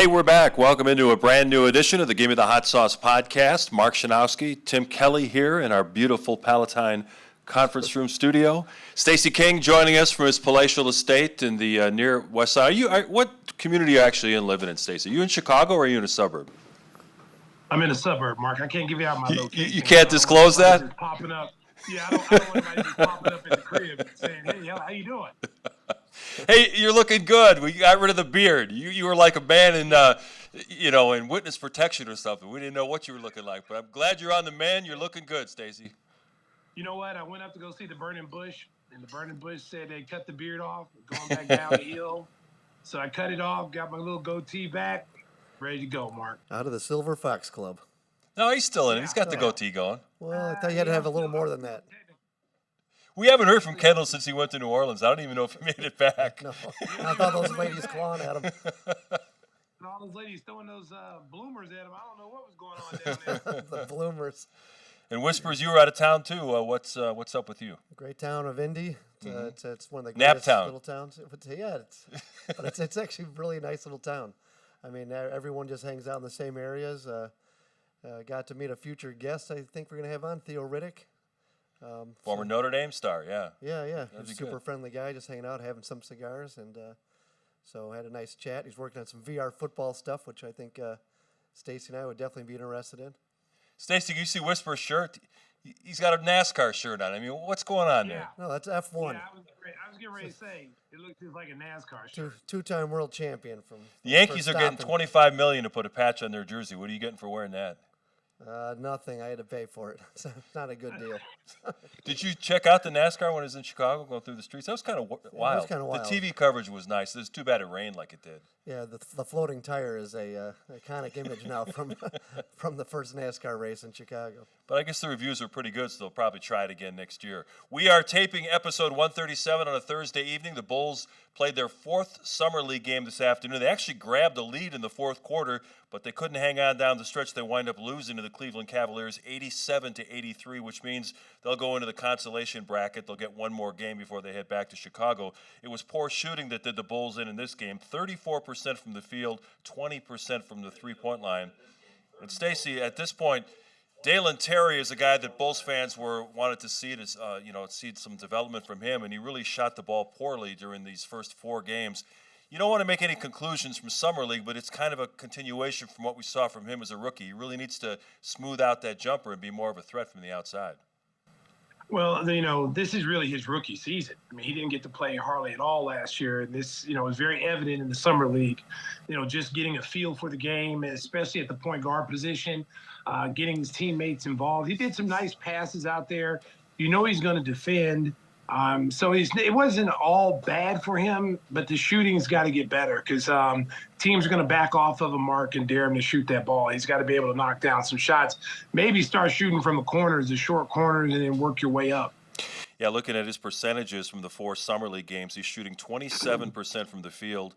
Hey, we're back. Welcome into a brand new edition of the Gimme the Hot Sauce podcast. Mark Shanowski, Tim Kelley here in our beautiful Palatine conference room studio. Stacey King joining us from his palatial estate in the near west side. What community are you actually living in, Stacey? Are you in Chicago or are you in a suburb? I'm in a suburb, Mark. I can't give you out my location. You can't disclose that? Just popping up. Yeah, I don't want anybody just popping up in the crib saying, "Hey, how you doing?" Hey, you're looking good. We got rid of the beard. You were like a man in witness protection or something. We didn't know what you were looking like, but I'm glad you're on the man. You're looking good, Stacey. You know what? I went up to go see the burning bush, and the burning bush said they cut the beard off, going back down the hill. So I cut it off, got my little goatee back, ready to go, Mark. Out of the Silver Fox Club. No, he's still in it. He's got the goatee going. Well, I thought you had to have a little more than that. We haven't heard from Kendall since he went to New Orleans. I don't even know if he made it back. No, I thought those ladies clawing at him. And all those ladies throwing those bloomers at him. I don't know what was going on down there. The bloomers. And Whispers, you were out of town too. What's up with you? Great town of Indy. It's one of the Nap greatest town. little towns. Yeah, it's actually a really nice little town. I mean, everyone just hangs out in the same areas. Got to meet a future guest I think we're going to have on, Theo Riddick. Former Notre Dame star, yeah. Yeah. He's a super friendly guy, just hanging out, having some cigars, and so had a nice chat. He's working on some VR football stuff, which I think Stacey and I would definitely be interested in. Stacey, you see Whisper's shirt? He's got a NASCAR shirt on. I mean, what's going on there? No, that's F1. Yeah, I was getting ready to say, it looks just like a NASCAR shirt. Two-time world champion from The Yankees are getting $25 million to put a patch on their jersey. What are you getting for wearing that? Nothing. I had to pay for it. So it's not a good deal. Did you check out the NASCAR when it was in Chicago, going through the streets? That was kind of wild. Yeah, it was kind of wild. The TV coverage was nice. It's too bad it rained like it did. Yeah, the floating tire is a iconic image now from the first NASCAR race in Chicago. But I guess the reviews are pretty good, so they'll probably try it again next year. We are taping episode 137 on a Thursday evening. The Bulls played their fourth Summer League game this afternoon. They actually grabbed a lead in the fourth quarter, but they couldn't hang on down the stretch. They wind up losing to the Cleveland Cavaliers 87-83, which means they'll go into the consolation bracket. They'll get one more game before they head back to Chicago. It was poor shooting that did the Bulls in this game. 34% from the field, 20% from the three-point line. And Stacey, at this point, Dalen Terry is a guy that Bulls fans wanted to see see some development from him, and he really shot the ball poorly during these first four games. You don't want to make any conclusions from Summer League, but it's kind of a continuation from what we saw from him as a rookie. He really needs to smooth out that jumper and be more of a threat from the outside. Well, this is really his rookie season. I mean, he didn't get to play hardly at all last year. And this, was very evident in the Summer League, just getting a feel for the game, especially at the point guard position, getting his teammates involved. He did some nice passes out there. He's going to defend. So it wasn't all bad for him, but the shooting's got to get better because teams are going to back off of him, Mark, and dare him to shoot that ball. He's got to be able to knock down some shots. Maybe start shooting from the corners, the short corners, and then work your way up. Yeah, looking at his percentages from the four Summer League games, he's shooting 27% from the field,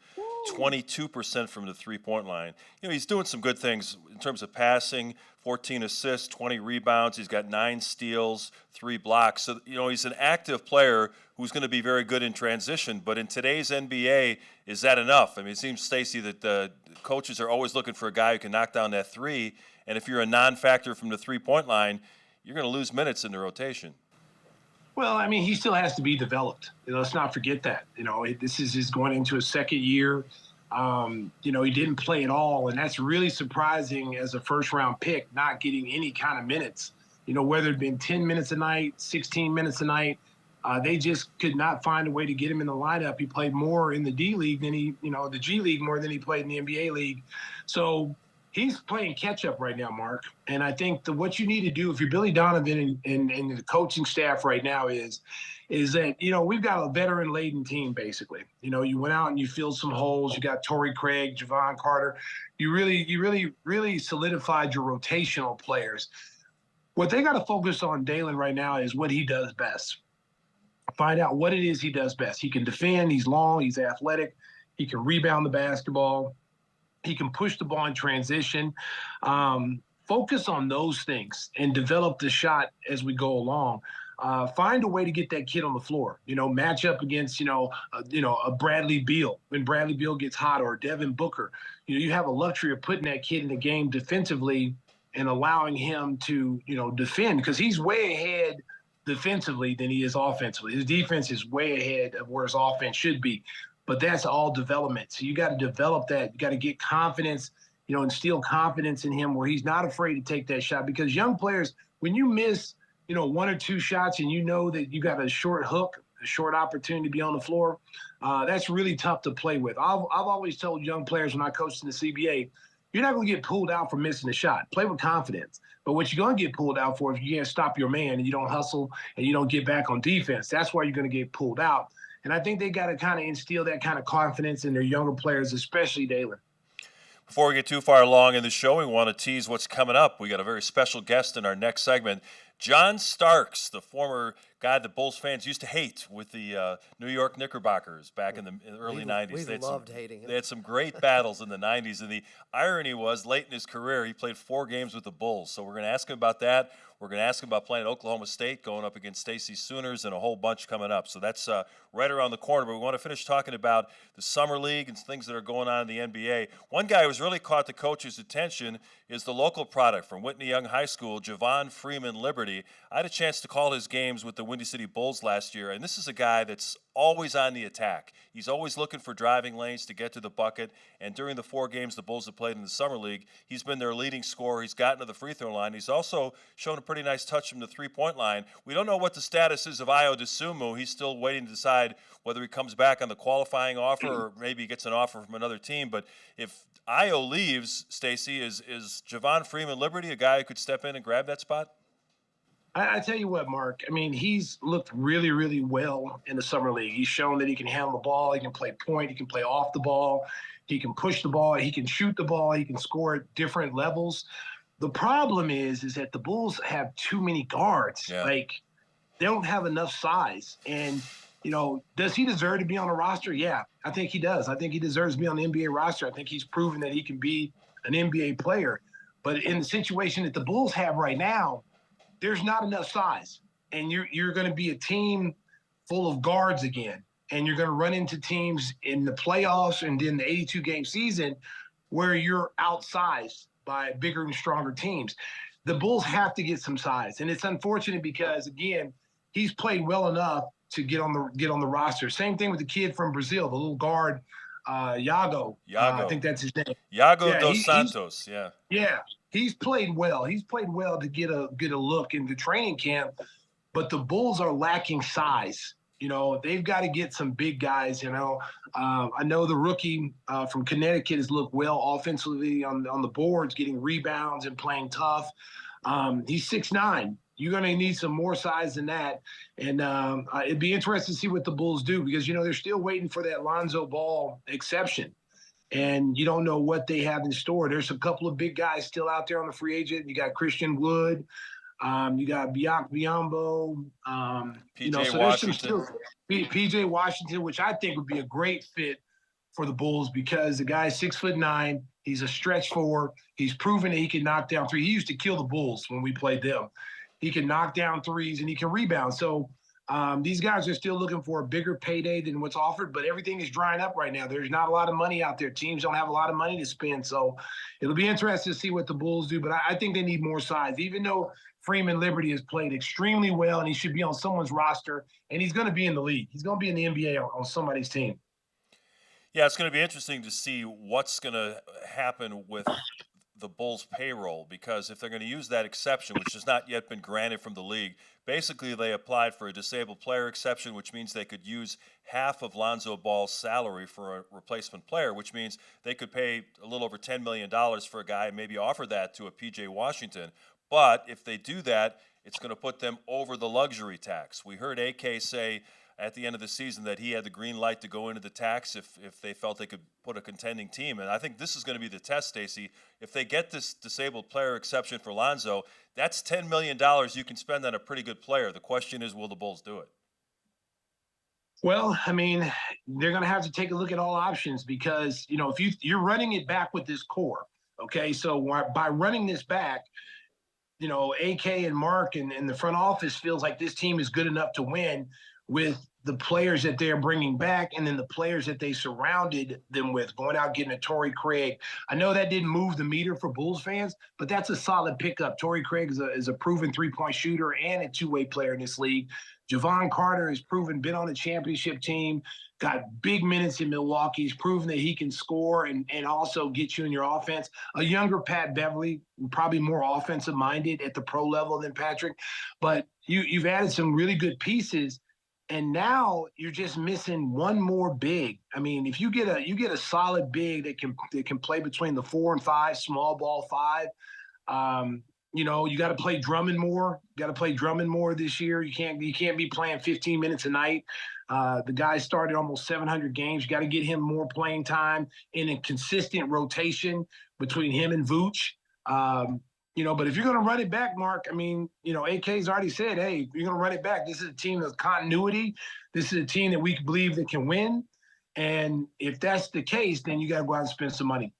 22% from the three-point line. He's doing some good things in terms of passing, 14 assists, 20 rebounds. He's got 9 steals, 3 blocks. So, he's an active player who's going to be very good in transition. But in today's NBA, is that enough? I mean, it seems, Stacey, that the coaches are always looking for a guy who can knock down that three. And if you're a non-factor from the three-point line, you're going to lose minutes in the rotation. Well, I mean, he still has to be developed. Let's not forget that. This is his going into his second year. He didn't play at all, and that's really surprising as a first-round pick, not getting any kind of minutes. Whether it been 10 minutes a night, 16 minutes a night, they just could not find a way to get him in the lineup. He played more in the D League than the G League more than he played in the NBA League. So he's playing catch-up right now, Mark. And I think what you need to do if you're Billy Donovan and the coaching staff right now is that, we've got a veteran-laden team, basically. You went out and you filled some holes. You got Torrey Craig, Javon Carter. You really solidified your rotational players. What they got to focus on Dalen right now is what he does best. Find out what it is he does best. He can defend. He's long. He's athletic. He can rebound the basketball. He can push the ball in transition. Focus on those things and develop the shot as we go along. Find a way to get that kid on the floor. Match up against a Bradley Beal when Bradley Beal gets hot, or Devin Booker. You have a luxury of putting that kid in the game defensively and allowing him to defend, because he's way ahead defensively than he is offensively. His defense is way ahead of where his offense should be, but that's all development. So you got to develop that. You got to get confidence, instill confidence in him where he's not afraid to take that shot, because young players, when you miss, one or two shots and that you got a short hook, a short opportunity to be on the floor, that's really tough to play with. I've always told young players when I coached in the CBA, you're not going to get pulled out for missing a shot. Play with confidence. But what you're going to get pulled out for if you can't stop your man and you don't hustle and you don't get back on defense, that's why you're going to get pulled out. And I think they got to kind of instill that kind of confidence in their younger players, especially Dalen. Before we get too far along in the show, we want to tease what's coming up. We got a very special guest in our next segment. John Starks, the former guy that Bulls fans used to hate with the New York Knickerbockers back in the early 90s. We loved hating him. They had some great battles in the 90s, and the irony was late in his career, he played 4 games with the Bulls. So we're going to ask him about that. We're going to ask him about playing at Oklahoma State, going up against Stacey Sooners, and a whole bunch coming up. So that's right around the corner. But we want to finish talking about the Summer League and things that are going on in the NBA. One guy who's really caught the coach's attention is the local product from Whitney Young High School, Javon Freeman Liberty. I had a chance to call his games with the Windy City Bulls last year, and this is a guy that's always on the attack. He's always looking for driving lanes to get to the bucket, and during the 4 games the Bulls have played in the Summer League, he's been their leading scorer. He's gotten to the free throw line. He's also shown a pretty nice touch from the three-point line. We don't know what the status is of Ayo Dosunmu. He's still waiting to decide whether he comes back on the qualifying offer or maybe he gets an offer from another team. But if Ayo leaves, Stacey, is Javon Freeman Liberty a guy who could step in and grab that spot? I tell you what, Mark, I mean, he's looked really, really well in the Summer League. He's shown that he can handle the ball. He can play point. He can play off the ball. He can push the ball. He can shoot the ball. He can score at different levels. The problem is that the Bulls have too many guards. Yeah. Like, they don't have enough size. And, does he deserve to be on a roster? Yeah, I think he does. I think he deserves to be on the NBA roster. I think he's proven that he can be an NBA player. But in the situation that the Bulls have right now, there's not enough size. And you're going to be a team full of guards again. And you're going to run into teams in the playoffs and in the 82-game season where you're outsized by bigger and stronger teams. The Bulls have to get some size. And it's unfortunate because, again, he's played well enough to get on the roster. Same thing with the kid from Brazil, the little guard, Iago. I think that's his name. Iago dos Santos, yeah. Yeah, he's played well. He's played well to get a look into training camp, but the Bulls are lacking size. They've got to get some big guys. I know the rookie from Connecticut has looked well offensively on the boards, getting rebounds and playing tough. He's 6'9". You're going to need some more size than that. And it'd be interesting to see what the Bulls do because, they're still waiting for that Lonzo Ball exception. And you don't know what they have in store. There's a couple of big guys still out there on the free agent. You got Christian Wood. You got Biak Biombo. PJ Washington. PJ Washington, which I think would be a great fit for the Bulls because the guy's 6'9". He's a stretch 4. He's proven that he can knock down 3. He used to kill the Bulls when we played them. He can knock down 3s and he can rebound. So these guys are still looking for a bigger payday than what's offered, but everything is drying up right now. There's not a lot of money out there. Teams don't have a lot of money to spend. So it'll be interesting to see what the Bulls do, but I think they need more size. Even though Freeman Liberty has played extremely well and he should be on someone's roster, and he's going to be in the league. He's going to be in the NBA on somebody's team. Yeah, it's going to be interesting to see what's going to happen with the Bulls' payroll because if they're going to use that exception, which has not yet been granted from the league, basically they applied for a disabled player exception, which means they could use half of Lonzo Ball's salary for a replacement player, which means they could pay a little over $10 million for a guy and maybe offer that to a PJ Washington. But if they do that, it's going to put them over the luxury tax. We heard AK say at the end of the season that he had the green light to go into the tax if they felt they could put a contending team. And I think this is going to be the test, Stacey. If they get this disabled player exception for Lonzo, that's $10 million you can spend on a pretty good player. The question is, will the Bulls do it? Well, I mean, they're going to have to take a look at all options because, if you're running it back with this core, okay, so by running this back, AK and Mark and the front office feels like this team is good enough to win with the players that they're bringing back and then the players that they surrounded them with, going out getting a Torrey Craig. I know that didn't move the meter for Bulls fans, but that's a solid pickup. Torrey Craig is a proven three-point shooter and a two-way player in this league. Javon Carter has proven, been on a championship team, got big minutes in Milwaukee. He's proven that he can score and also get you in your offense. A younger Pat Beverly, probably more offensive-minded at the pro level than Patrick. But you've added some really good pieces, and now you're just missing one more big. I mean, if you get a solid big that can play between the 4 and 5, small ball 5, you got to play Drummond more. Got to play Drummond more this year. You can't be playing 15 minutes a night. The guy started almost 700 games. You got to get him more playing time in a consistent rotation between him and Vooch. But if you're going to run it back, Mark, I mean, AK's already said, hey, you're going to run it back. This is a team of continuity. This is a team that we believe that can win. And if that's the case, then you got to go out and spend some money.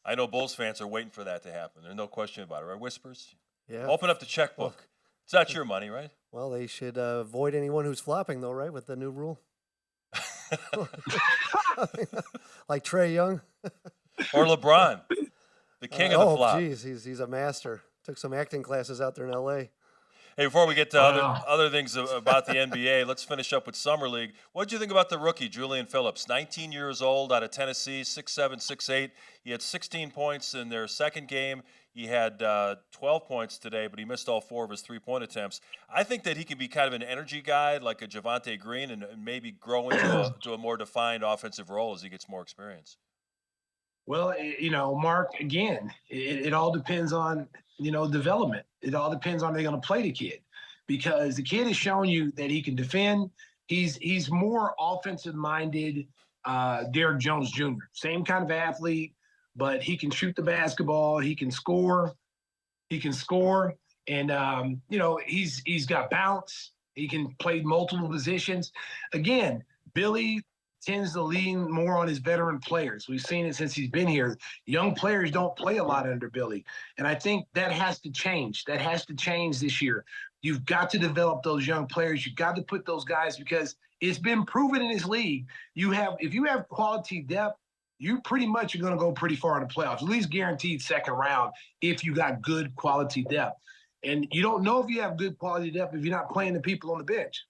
I know Bulls fans are waiting for that to happen. There's no question about it, right? Whispers? Yeah. Open up the checkbook. Well, it's not your money, right? Well, they should avoid anyone who's flopping, though, right, with the new rule? Like Trae Young? Or LeBron, the king of the flop. Oh, geez, he's a master. Took some acting classes out there in L.A. Hey, before we get to other things about the NBA, let's finish up with Summer League. What did you think about the rookie, Julian Phillips? 19 years old, out of Tennessee, 6'7", 6'8". He had 16 points in their second game. He had 12 points today, but he missed all 4 of his three-point attempts. I think that he can be kind of an energy guy like a Javonte Green and maybe grow into a more defined offensive role as he gets more experience. Well, Mark, again, it all depends on, development. It all depends on they're going to play the kid, because the kid has shown you that he can defend. He's more offensive-minded Derrick Jones Jr. Same kind of athlete, but he can shoot the basketball. He can score. And, he's got bounce. He can play multiple positions. Again, Billy tends to lean more on his veteran players. We've seen it since he's been here. Young players don't play a lot under Billy. And I think that has to change. That has to change this year. You've got to develop those young players. You've got to put those guys, because it's been proven in this league. If you have quality depth, you pretty much are going to go pretty far in the playoffs, at least guaranteed second round if you got good quality depth. And you don't know if you have good quality depth if you're not playing the people on the bench.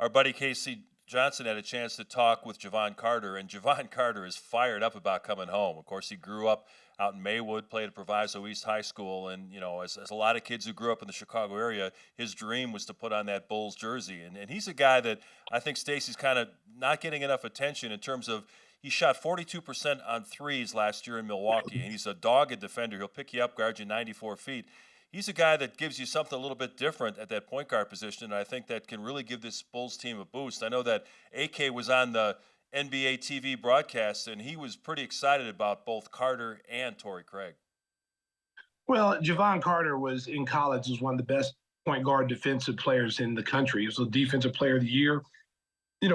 Our buddy Casey Johnson had a chance to talk with Javon Carter, and Javon Carter is fired up about coming home. Of course, he grew up out in Maywood, played at Proviso East High School, and, as a lot of kids who grew up in the Chicago area, his dream was to put on that Bulls jersey. And he's a guy that I think Stacey's kind of not getting enough attention in terms of he shot 42% on threes last year in Milwaukee, and he's a dogged defender. He'll pick you up, guard you 94 feet. He's a guy that gives you something a little bit different at that point guard position, and I think that can really give this Bulls team a boost. I know that AK was on the NBA TV broadcast, and he was pretty excited about both Carter and Torrey Craig. Well, Javon Carter was in college, was one of the best point guard defensive players in the country. He was a defensive player of the year.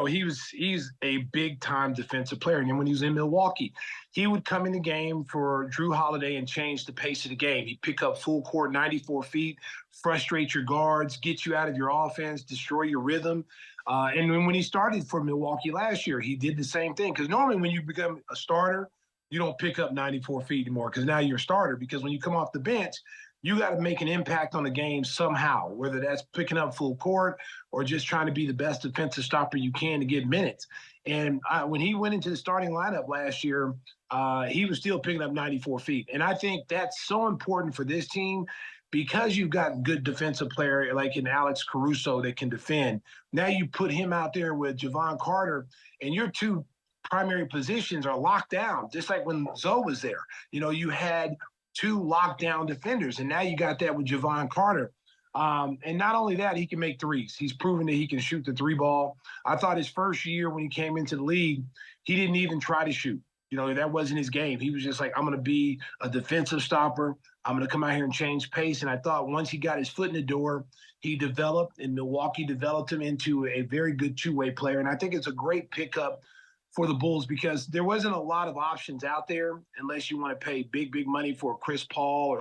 He's a big-time defensive player. And then when he was in Milwaukee, he would come in the game for Drew Holiday and change the pace of the game. He'd pick up full court, 94 feet, frustrate your guards, get you out of your offense, destroy your rhythm. And when he started for Milwaukee last year, he did the same thing. Because normally when you become a starter, you don't pick up 94 feet anymore, because now you're a starter. Because when you come off the bench, you got to make an impact on the game somehow, whether that's picking up full court or just trying to be the best defensive stopper you can to get minutes. And when he went into the starting lineup last year, he was still picking up 94 feet. And I think that's so important for this team, because you've got good defensive player like in Alex Caruso that can defend. Now you put him out there with Javon Carter, and your two primary positions are locked down, just like when Zoe was there. You had two lockdown defenders, and now you got that with Javon Carter. And not only that, he can make threes. He's proven that he can shoot the three ball. I thought his first year when he came into the league, he didn't even try to shoot. That wasn't his game. He was just like, I'm going to be a defensive stopper. I'm going to come out here and change pace. And I thought once he got his foot in the door, he developed, and Milwaukee developed him into a very good two-way player. And I think it's a great pickup for the Bulls because there wasn't a lot of options out there unless you want to pay big money for Chris Paul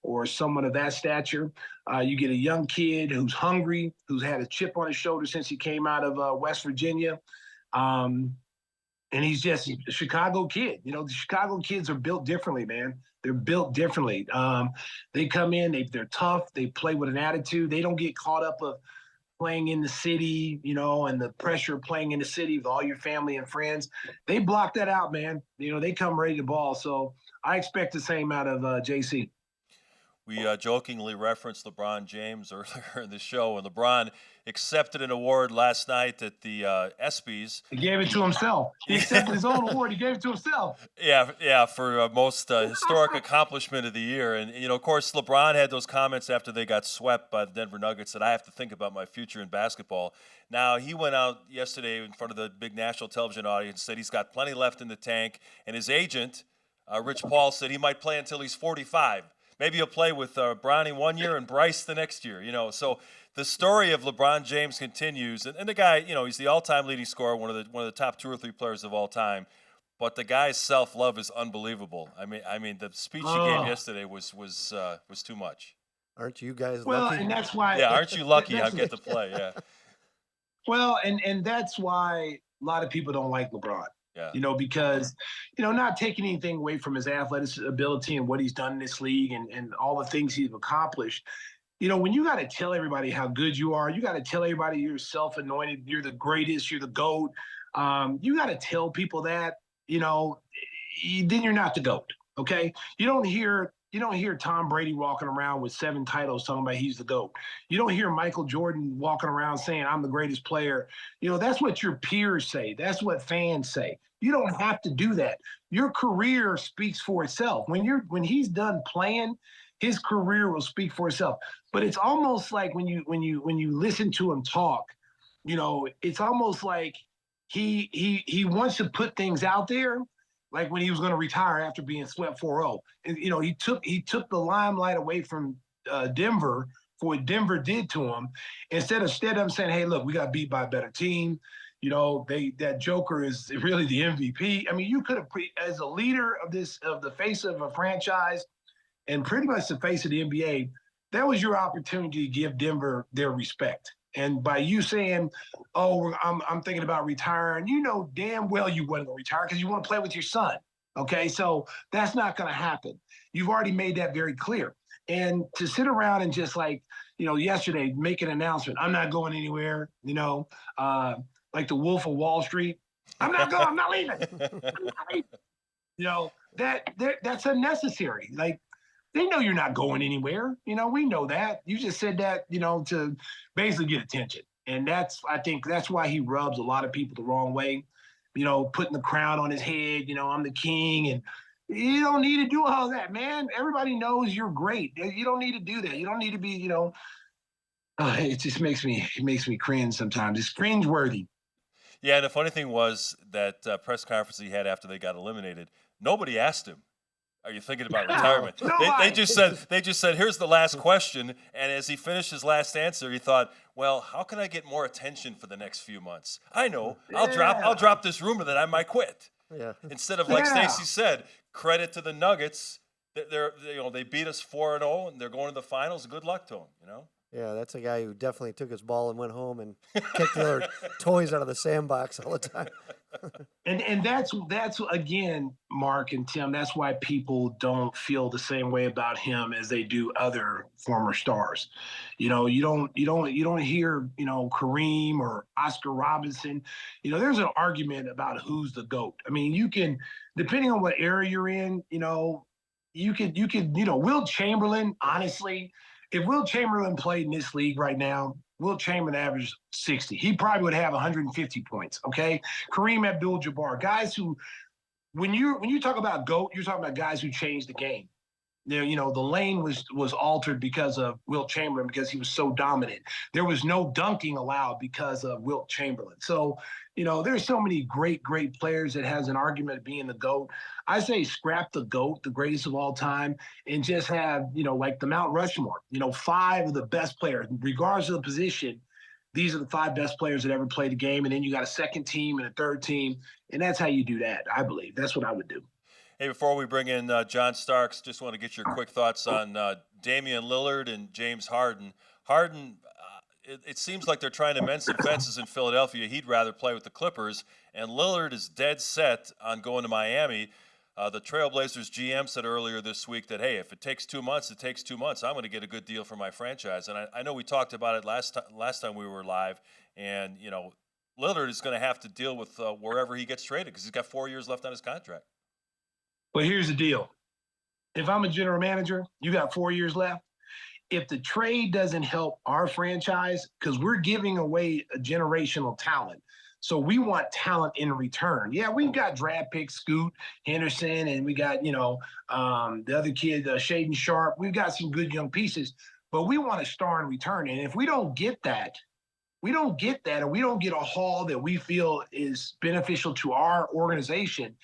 or someone of that stature. You get a young kid who's hungry, who's had a chip on his shoulder since he came out of West Virginia. And he's just a Chicago kid. You know, the Chicago kids are built differently, man. They're built differently. They come in, they're tough. They play with an attitude. They don't get caught up of playing in the city, you know, and the pressure of playing in the city with all your family and friends. They block that out, man. You know, they come ready to ball. So I expect the same out of JC. We jokingly referenced LeBron James earlier in the show, and LeBron accepted an award last night at the ESPYs. He gave it to himself. He accepted his own award. He gave it to himself. Yeah, for most historic accomplishment of the year. And, you know, of course, LeBron had those comments after they got swept by the Denver Nuggets that I have to think about my future in basketball. Now, he went out yesterday in front of the big national television audience, said he's got plenty left in the tank, and his agent, Rich Paul, said he might play until he's 45. Maybe he'll play with Bronny 1 year and Bryce the next year, you know. So the story of LeBron James continues, and the guy, you know, he's the all-time leading scorer, one of the top 2 or 3 players of all time. But the guy's self-love is unbelievable. I mean, the speech he gave yesterday was too much. Aren't you guys lucky? Well, and that's why. Yeah, aren't you lucky I get to play? Yeah. Well, and that's why a lot of people don't like LeBron. Yeah. You know, because, you know, not taking anything away from his athletic ability and what he's done in this league and all the things he's accomplished. You know, when you got to tell everybody how good you are, you got to tell everybody you're self-anointed, you're the greatest, you're the GOAT. You got to tell people that, you know, then you're not the GOAT. Okay. You don't hear Tom Brady walking around with 7 titles talking about he's the GOAT. You don't hear Michael Jordan walking around saying I'm the greatest player. You know, that's what your peers say. That's what fans say. You don't have to do that. Your career speaks for itself. When he's done playing, his career will speak for itself. But it's almost like when you listen to him talk, you know, it's almost like he wants to put things out there, like when he was going to retire after being swept 4-0. And, you know, he took the limelight away from Denver for what Denver did to him. Instead of saying, hey, look, we got beat by a better team. You know, that Joker is really the MVP. I mean, you could have, as a leader of the face of a franchise and pretty much the face of the NBA, that was your opportunity to give Denver their respect. And by you saying, oh, I'm thinking about retiring, you know damn well you wasn't going to retire because you want to play with your son. Okay, so that's not going to happen. You've already made that very clear. And to sit around and just like, you know, yesterday make an announcement, I'm not going anywhere, you know, like the Wolf of Wall Street. I'm not going, I'm not leaving. I'm not leaving. You know, that's unnecessary. Like, they know you're not going anywhere. You know, we know that. You just said that, you know, to basically get attention. And I think that's why he rubs a lot of people the wrong way. You know, putting the crown on his head, you know, I'm the king. And you don't need to do all that, man. Everybody knows you're great. You don't need to do that. You don't need to be, you know, it just makes me cringe sometimes. It's cringe-worthy. Yeah, and the funny thing was that press conference he had after they got eliminated, nobody asked him, are you thinking about retirement? They just said, here's the last question. And as he finished his last answer, he thought, well, how can I get more attention for the next few months? I know. I'll drop this rumor that I might quit. Yeah. Instead of, like Stacey said, credit to the Nuggets. They beat us 4-0 and they're going to the finals. Good luck to them, you know? Yeah, that's a guy who definitely took his ball and went home and kicked the other toys out of the sandbox all the time. And that's again, Mark and Tim, that's why people don't feel the same way about him as they do other former stars. You know, you don't hear, you know, Kareem or Oscar Robinson. You know, there's an argument about who's the GOAT. I mean, you can, depending on what era you're in, you know, you could, you know, Wilt Chamberlain, honestly, if Wilt Chamberlain played in this league right now, Wilt Chamberlain averaged 60. He probably would have 150 points, okay? Kareem Abdul-Jabbar, guys who, when you talk about GOAT, you're talking about guys who changed the game. You know, the lane was altered because of Wilt Chamberlain because he was so dominant. There was no dunking allowed because of Wilt Chamberlain. So, you know, there's so many great players that has an argument of being the GOAT. I say scrap the GOAT, the greatest of all time, and just have, you know, like the Mount Rushmore, you know, 5 of the best players, regardless of the position, these are the 5 best players that ever played the game, and then you got a second team and a third team, and that's how you do that. I believe that's what I would do. Hey, before we bring in John Starks, just want to get your quick thoughts on Damian Lillard and James Harden. Harden, it seems like they're trying to mend some fences in Philadelphia. He'd rather play with the Clippers, and Lillard is dead set on going to Miami. The Trailblazers GM said earlier this week that, hey, if it takes 2 months, it takes 2 months. I'm going to get a good deal for my franchise. And I know we talked about it last time we were live, and Lillard is going to have to deal with wherever he gets traded because he's got 4 years left on his contract. Well, here's the deal. If I'm a general manager, you got 4 years left. If the trade doesn't help our franchise, because we're giving away a generational talent, so we want talent in return. Yeah, we've got draft picks, Scoot Henderson, and we got, the other kid, Shaden Sharp. We've got some good young pieces, but we want a star in return. And if we don't get that, and we don't get a haul that we feel is beneficial to our organization,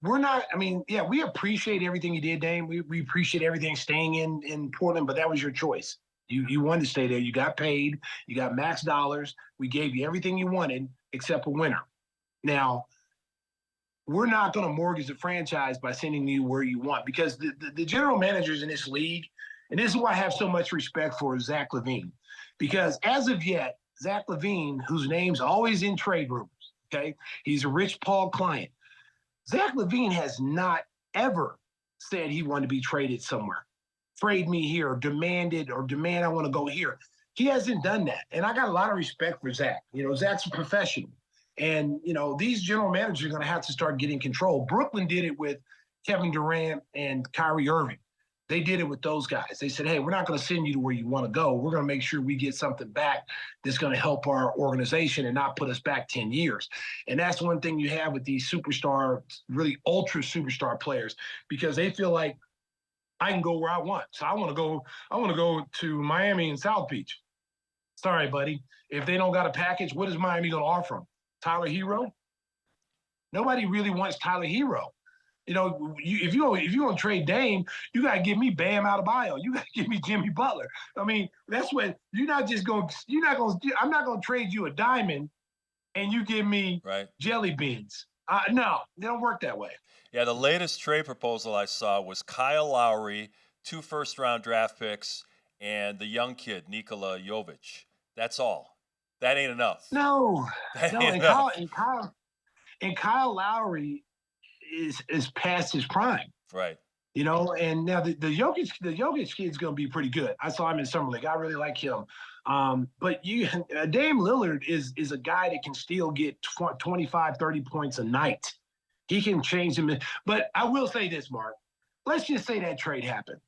we're not, we appreciate everything you did, Dame. We appreciate everything staying in Portland, but that was your choice. You wanted to stay there. You got paid. You got max dollars. We gave you everything you wanted except a winner. Now, we're not going to mortgage the franchise by sending you where you want, because the general managers in this league, and this is why I have so much respect for Zach LaVine, because as of yet, Zach LaVine, whose name's always in trade rumors, okay, he's a Rich Paul client. Zach LaVine has not ever said he wanted to be traded somewhere. Trade me here, or demand I want to go here. He hasn't done that. And I got a lot of respect for Zach. Zach's a professional. And, these general managers are going to have to start getting control. Brooklyn did it with Kevin Durant and Kyrie Irving. They did it with those guys. They said, hey, we're not going to send you to where you want to go. We're going to make sure we get something back that's going to help our organization and not put us back 10 years. And that's one thing you have with these superstar, really ultra superstar players, because they feel like I can go where I want. So I want to go to Miami and South Beach. Sorry, buddy. If they don't got a package, what is Miami going to offer them? Tyler Hero? Nobody really wants Tyler Hero. If you're going to trade Dame, you got to give me Bam Adebayo. You got to give me Jimmy Butler. That's what I'm not going to trade you a diamond and you give me jelly beans. No, they don't work that way. Yeah, the latest trade proposal I saw was Kyle Lowry, 2 first-round draft picks, and the young kid, Nikola Jovic. That's all. That ain't enough. No. Kyle Lowry is past his prime. Right. And now the Jokic kid's going to be pretty good. I saw him in Summer League. I really like him. But Dame Lillard is a guy that can still get 25, 30 points a night. He can change them. But I will say this, Mark. Let's just say that trade happened.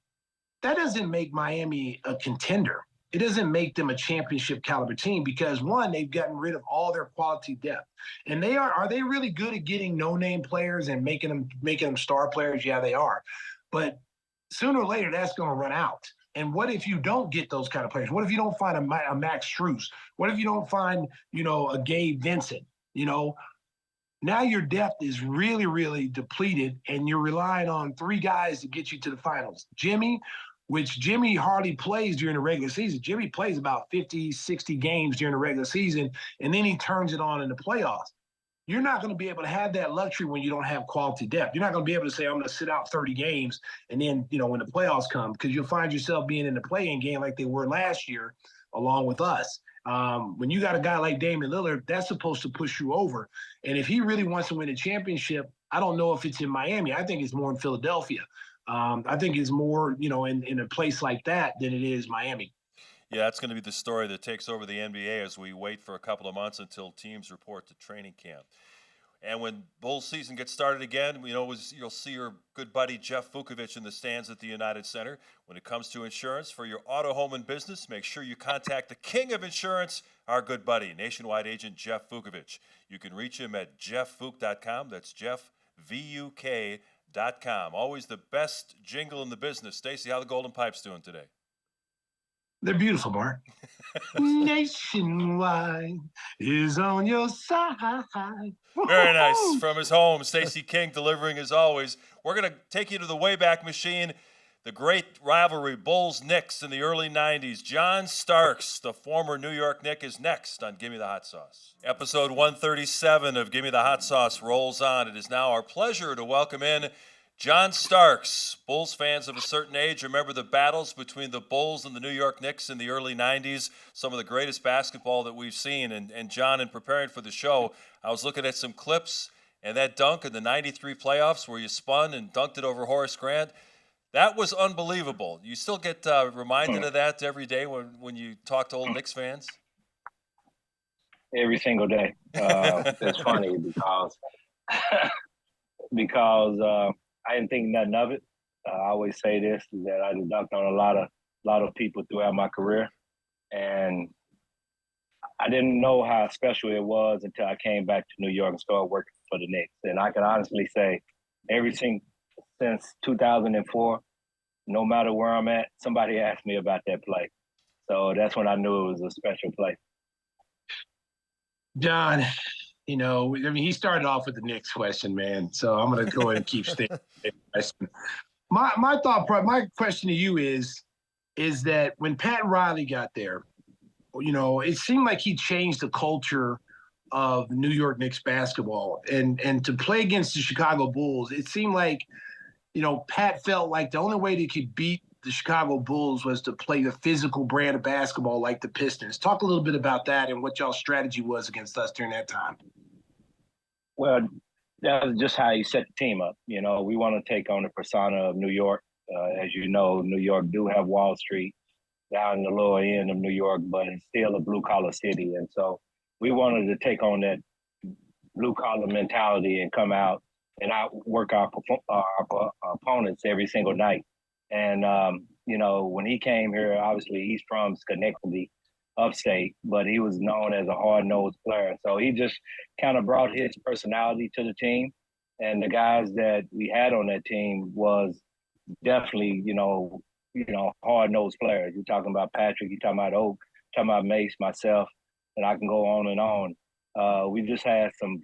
That doesn't make Miami a contender. It doesn't make them a championship caliber team because, one, they've gotten rid of all their quality depth. And are they really good at getting no-name players and making them star players? Yeah, they are. But sooner or later, that's going to run out. And what if you don't get those kind of players? What if you don't find a Max Strus? What if you don't find, a Gabe Vincent? Now your depth is really, really depleted, and you're relying on 3 guys to get you to the finals. Jimmy hardly plays during the regular season. Jimmy plays about 50, 60 games during the regular season, and then he turns it on in the playoffs. You're not going to be able to have that luxury when you don't have quality depth. You're not going to be able to say, I'm going to sit out 30 games, and then, when the playoffs come, because you'll find yourself being in the play-in game like they were last year, along with us. When you got a guy like Damian Lillard, that's supposed to push you over. And if he really wants to win a championship, I don't know if it's in Miami. I think it's more in Philadelphia. I think it's more, in a place like that than it is Miami. Yeah, that's going to be the story that takes over the NBA as we wait for a couple of months until teams report to training camp. And when Bulls season gets started again, you'll see your good buddy Jeff Vukovich in the stands at the United Center. When it comes to insurance for your auto, home, and business, make sure you contact the king of insurance, our good buddy, nationwide agent Jeff Vukovich. You can reach him at jeffvuk.com. That's Jeff, VUK.com. Always the best jingle in the business. Stacey, how the Golden Pipes doing today? They're beautiful, Mark. Nationwide is on your side. Very nice. From his home, Stacey King delivering as always. We're going to take you to the Wayback Machine. The great rivalry Bulls-Knicks in the early 90s. John Starks, the former New York Knick, is next on Gimme the Hot Sauce. Episode 137 of Gimme the Hot Sauce rolls on. It is now our pleasure to welcome in John Starks. Bulls fans of a certain age remember the battles between the Bulls and the New York Knicks in the early 90s, some of the greatest basketball that we've seen. And John, in preparing for the show, I was looking at some clips, and that dunk in the 93 playoffs where you spun and dunked it over Horace Grant, that was unbelievable. You still get reminded of that every day when you talk to old Knicks fans? Every single day. It's funny because I didn't think nothing of it. I always say this, is that I dunked on a lot of people throughout my career, and I didn't know how special it was until I came back to New York and started working for the Knicks. And I can honestly say, since 2004, no matter where I'm at, somebody asked me about that play. So that's when I knew it was a special play. John, he started off with the Knicks question, man. So I'm going to go ahead and keep staying. My question to you is that when Pat Riley got there, it seemed like he changed the culture of New York Knicks basketball, and to play against the Chicago Bulls, it seemed like, Pat felt like the only way they could beat the Chicago Bulls was to play a physical brand of basketball like the Pistons. Talk a little bit about that and what y'all's strategy was against us during that time. Well, that was just how you set the team up. We want to take on the persona of New York. As you know, New York do have Wall Street down in the lower end of New York, but it's still a blue-collar city. And so we wanted to take on that blue-collar mentality and come out and outwork our opponents every single night. And, when he came here, obviously he's from Schenectady, upstate, but he was known as a hard-nosed player. So he just kind of brought his personality to the team. And the guys that we had on that team was definitely, hard-nosed players. You're talking about Patrick, you're talking about Oak, you're talking about Mace, myself, and I can go on and on. We just had some,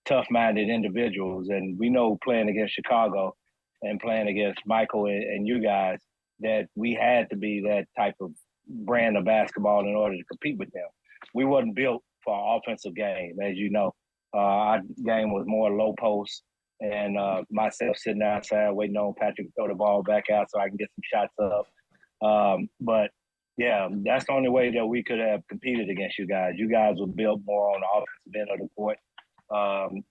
tough-minded individuals. And we know playing against Chicago and playing against Michael and you guys that we had to be that type of brand of basketball in order to compete with them. We wasn't built for our offensive game, as you know. Our game was more low post, and myself sitting outside waiting on Patrick to throw the ball back out so I can get some shots up. But yeah, that's the only way that we could have competed against you guys. You guys were built more on the offensive end of the court,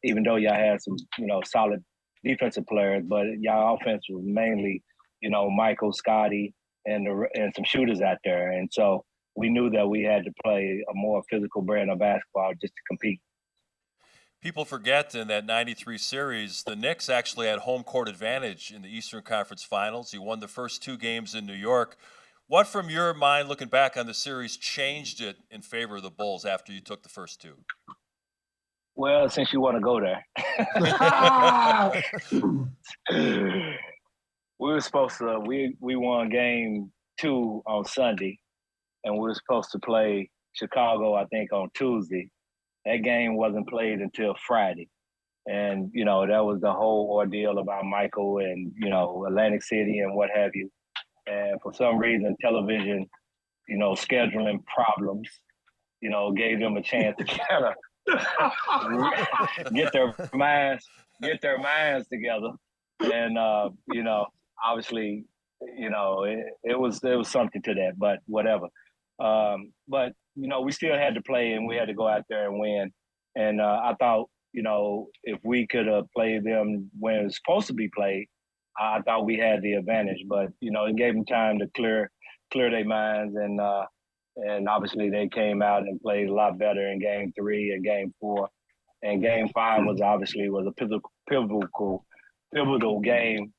even though y'all had some, solid defensive players, but y'all offense was mainly, Michael, Scotty, and some shooters out there. And so we knew that we had to play a more physical brand of basketball just to compete. People forget in that 93 series, the Knicks actually had home court advantage in the Eastern Conference Finals. You won the first two games in New York. What, from your mind, looking back on the series, changed it in favor of the Bulls after you took the first two? Well, since you want to go there. We were supposed to, we won game 2 on Sunday, and we were supposed to play Chicago, I think, on Tuesday. That game wasn't played until Friday. And, that was the whole ordeal about Michael and, Atlantic City and what have you. And for some reason, television, scheduling problems, gave them a chance to kind of get their minds together. And, obviously, it was something to that, but whatever. But, we still had to play and we had to go out there and win. And I thought, if we could have played them when it was supposed to be played, I thought we had the advantage. But, it gave them time to clear their minds. And obviously they came out and played a lot better in game 3 and game 4. And game 5 was a pivotal game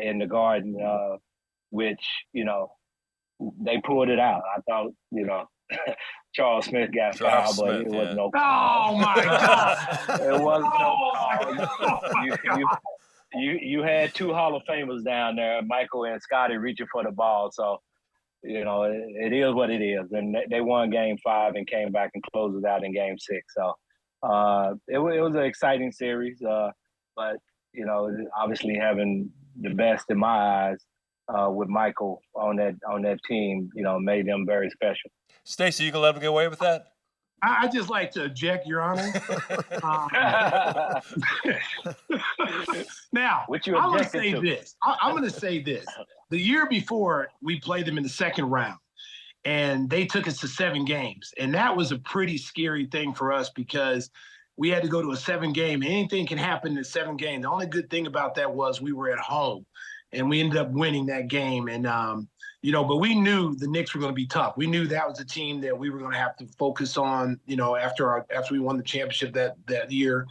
in the Garden, which, they pulled it out. I thought, Charles Smith got fouled, but it was no call. Oh, my God. It was no call. You had 2 Hall of Famers down there, Michael and Scotty, reaching for the ball. So, it is what it is. And they won game 5 and came back and closed it out in game 6. So it was an exciting series. But, obviously having the best in my eyes with Michael on that team, made them very special. Stacey, you gonna let him get away with that? I just like to object, Your Honor. Now, What you I'm going to objecting say to? this. I'm going to say this. The year before, we played them in the second round, and they took us to 7 games. And that was a pretty scary thing for us because we had to go to a 7-game. Anything can happen in a 7-game. The only good thing about that was we were at home, and we ended up winning that game. And, but we knew the Knicks were going to be tough. We knew that was a team that we were going to have to focus on, after we won the championship that year.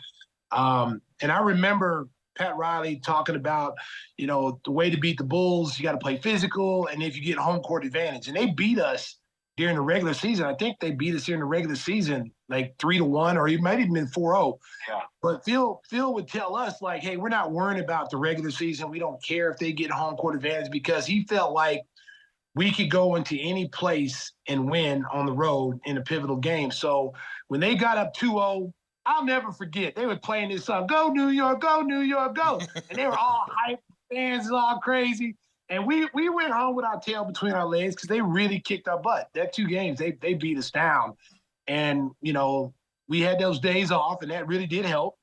And I remember Pat Riley talking about, the way to beat the Bulls, you got to play physical, and if you get home court advantage. And they beat us during the regular season. I think they beat us during the regular season like 3-1, or it might have been 4-0. Yeah. But Phil would tell us, like, hey, we're not worrying about the regular season. We don't care if they get home court advantage, because he felt like we could go into any place and win on the road in a pivotal game. So when they got up 2-0, I'll never forget. They were playing this song, "Go New York, go New York, go," and they were all hyped, fans all crazy. And we went home with our tail between our legs because they really kicked our butt. That 2 games, they beat us down. And, we had those days off, and that really did help.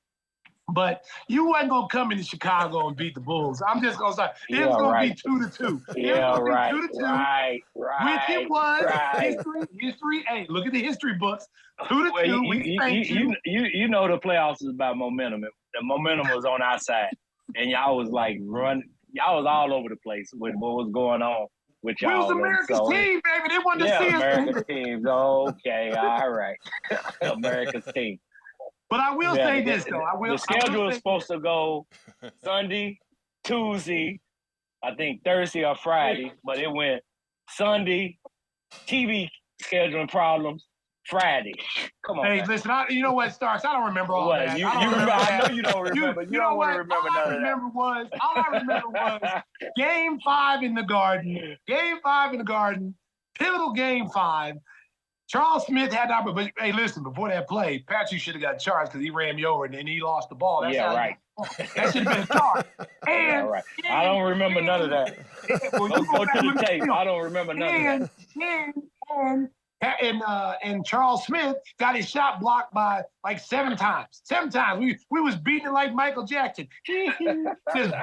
But you wasn't going to come into Chicago and beat the Bulls. I'm just going to say, it was going to be 2-2. Yeah, right. 2-2. Right. Which it was. History. Hey, look at the history books. 2-2. Well, you know the playoffs is about momentum. The momentum was on our side. And y'all was like y'all was all over the place with what was going on with y'all. We was America's team, baby. They wanted to see us. America's team. Okay, all right. America's team. But I will say this, though. The schedule is supposed to go Sunday, Tuesday, I think Thursday or Friday, but it went Sunday, TV scheduling problems, Friday. Come on. Hey, listen, you know what, Starks? I don't remember all that. I know you don't remember. You don't want to remember none of that. All I remember was Game 5 in the Garden. Game 5 in the Garden. Pivotal Game 5. Charles Smith had that, but hey, listen, before that play, Patrick should have got charged because he ran me over and then he lost the ball. That's right. That should have been a charge. Right. I don't remember none of that. Go to the tape. I don't remember none of that. And Charles Smith got his shot blocked by like 7 times. 7 times. We was beating it like Michael Jackson. Just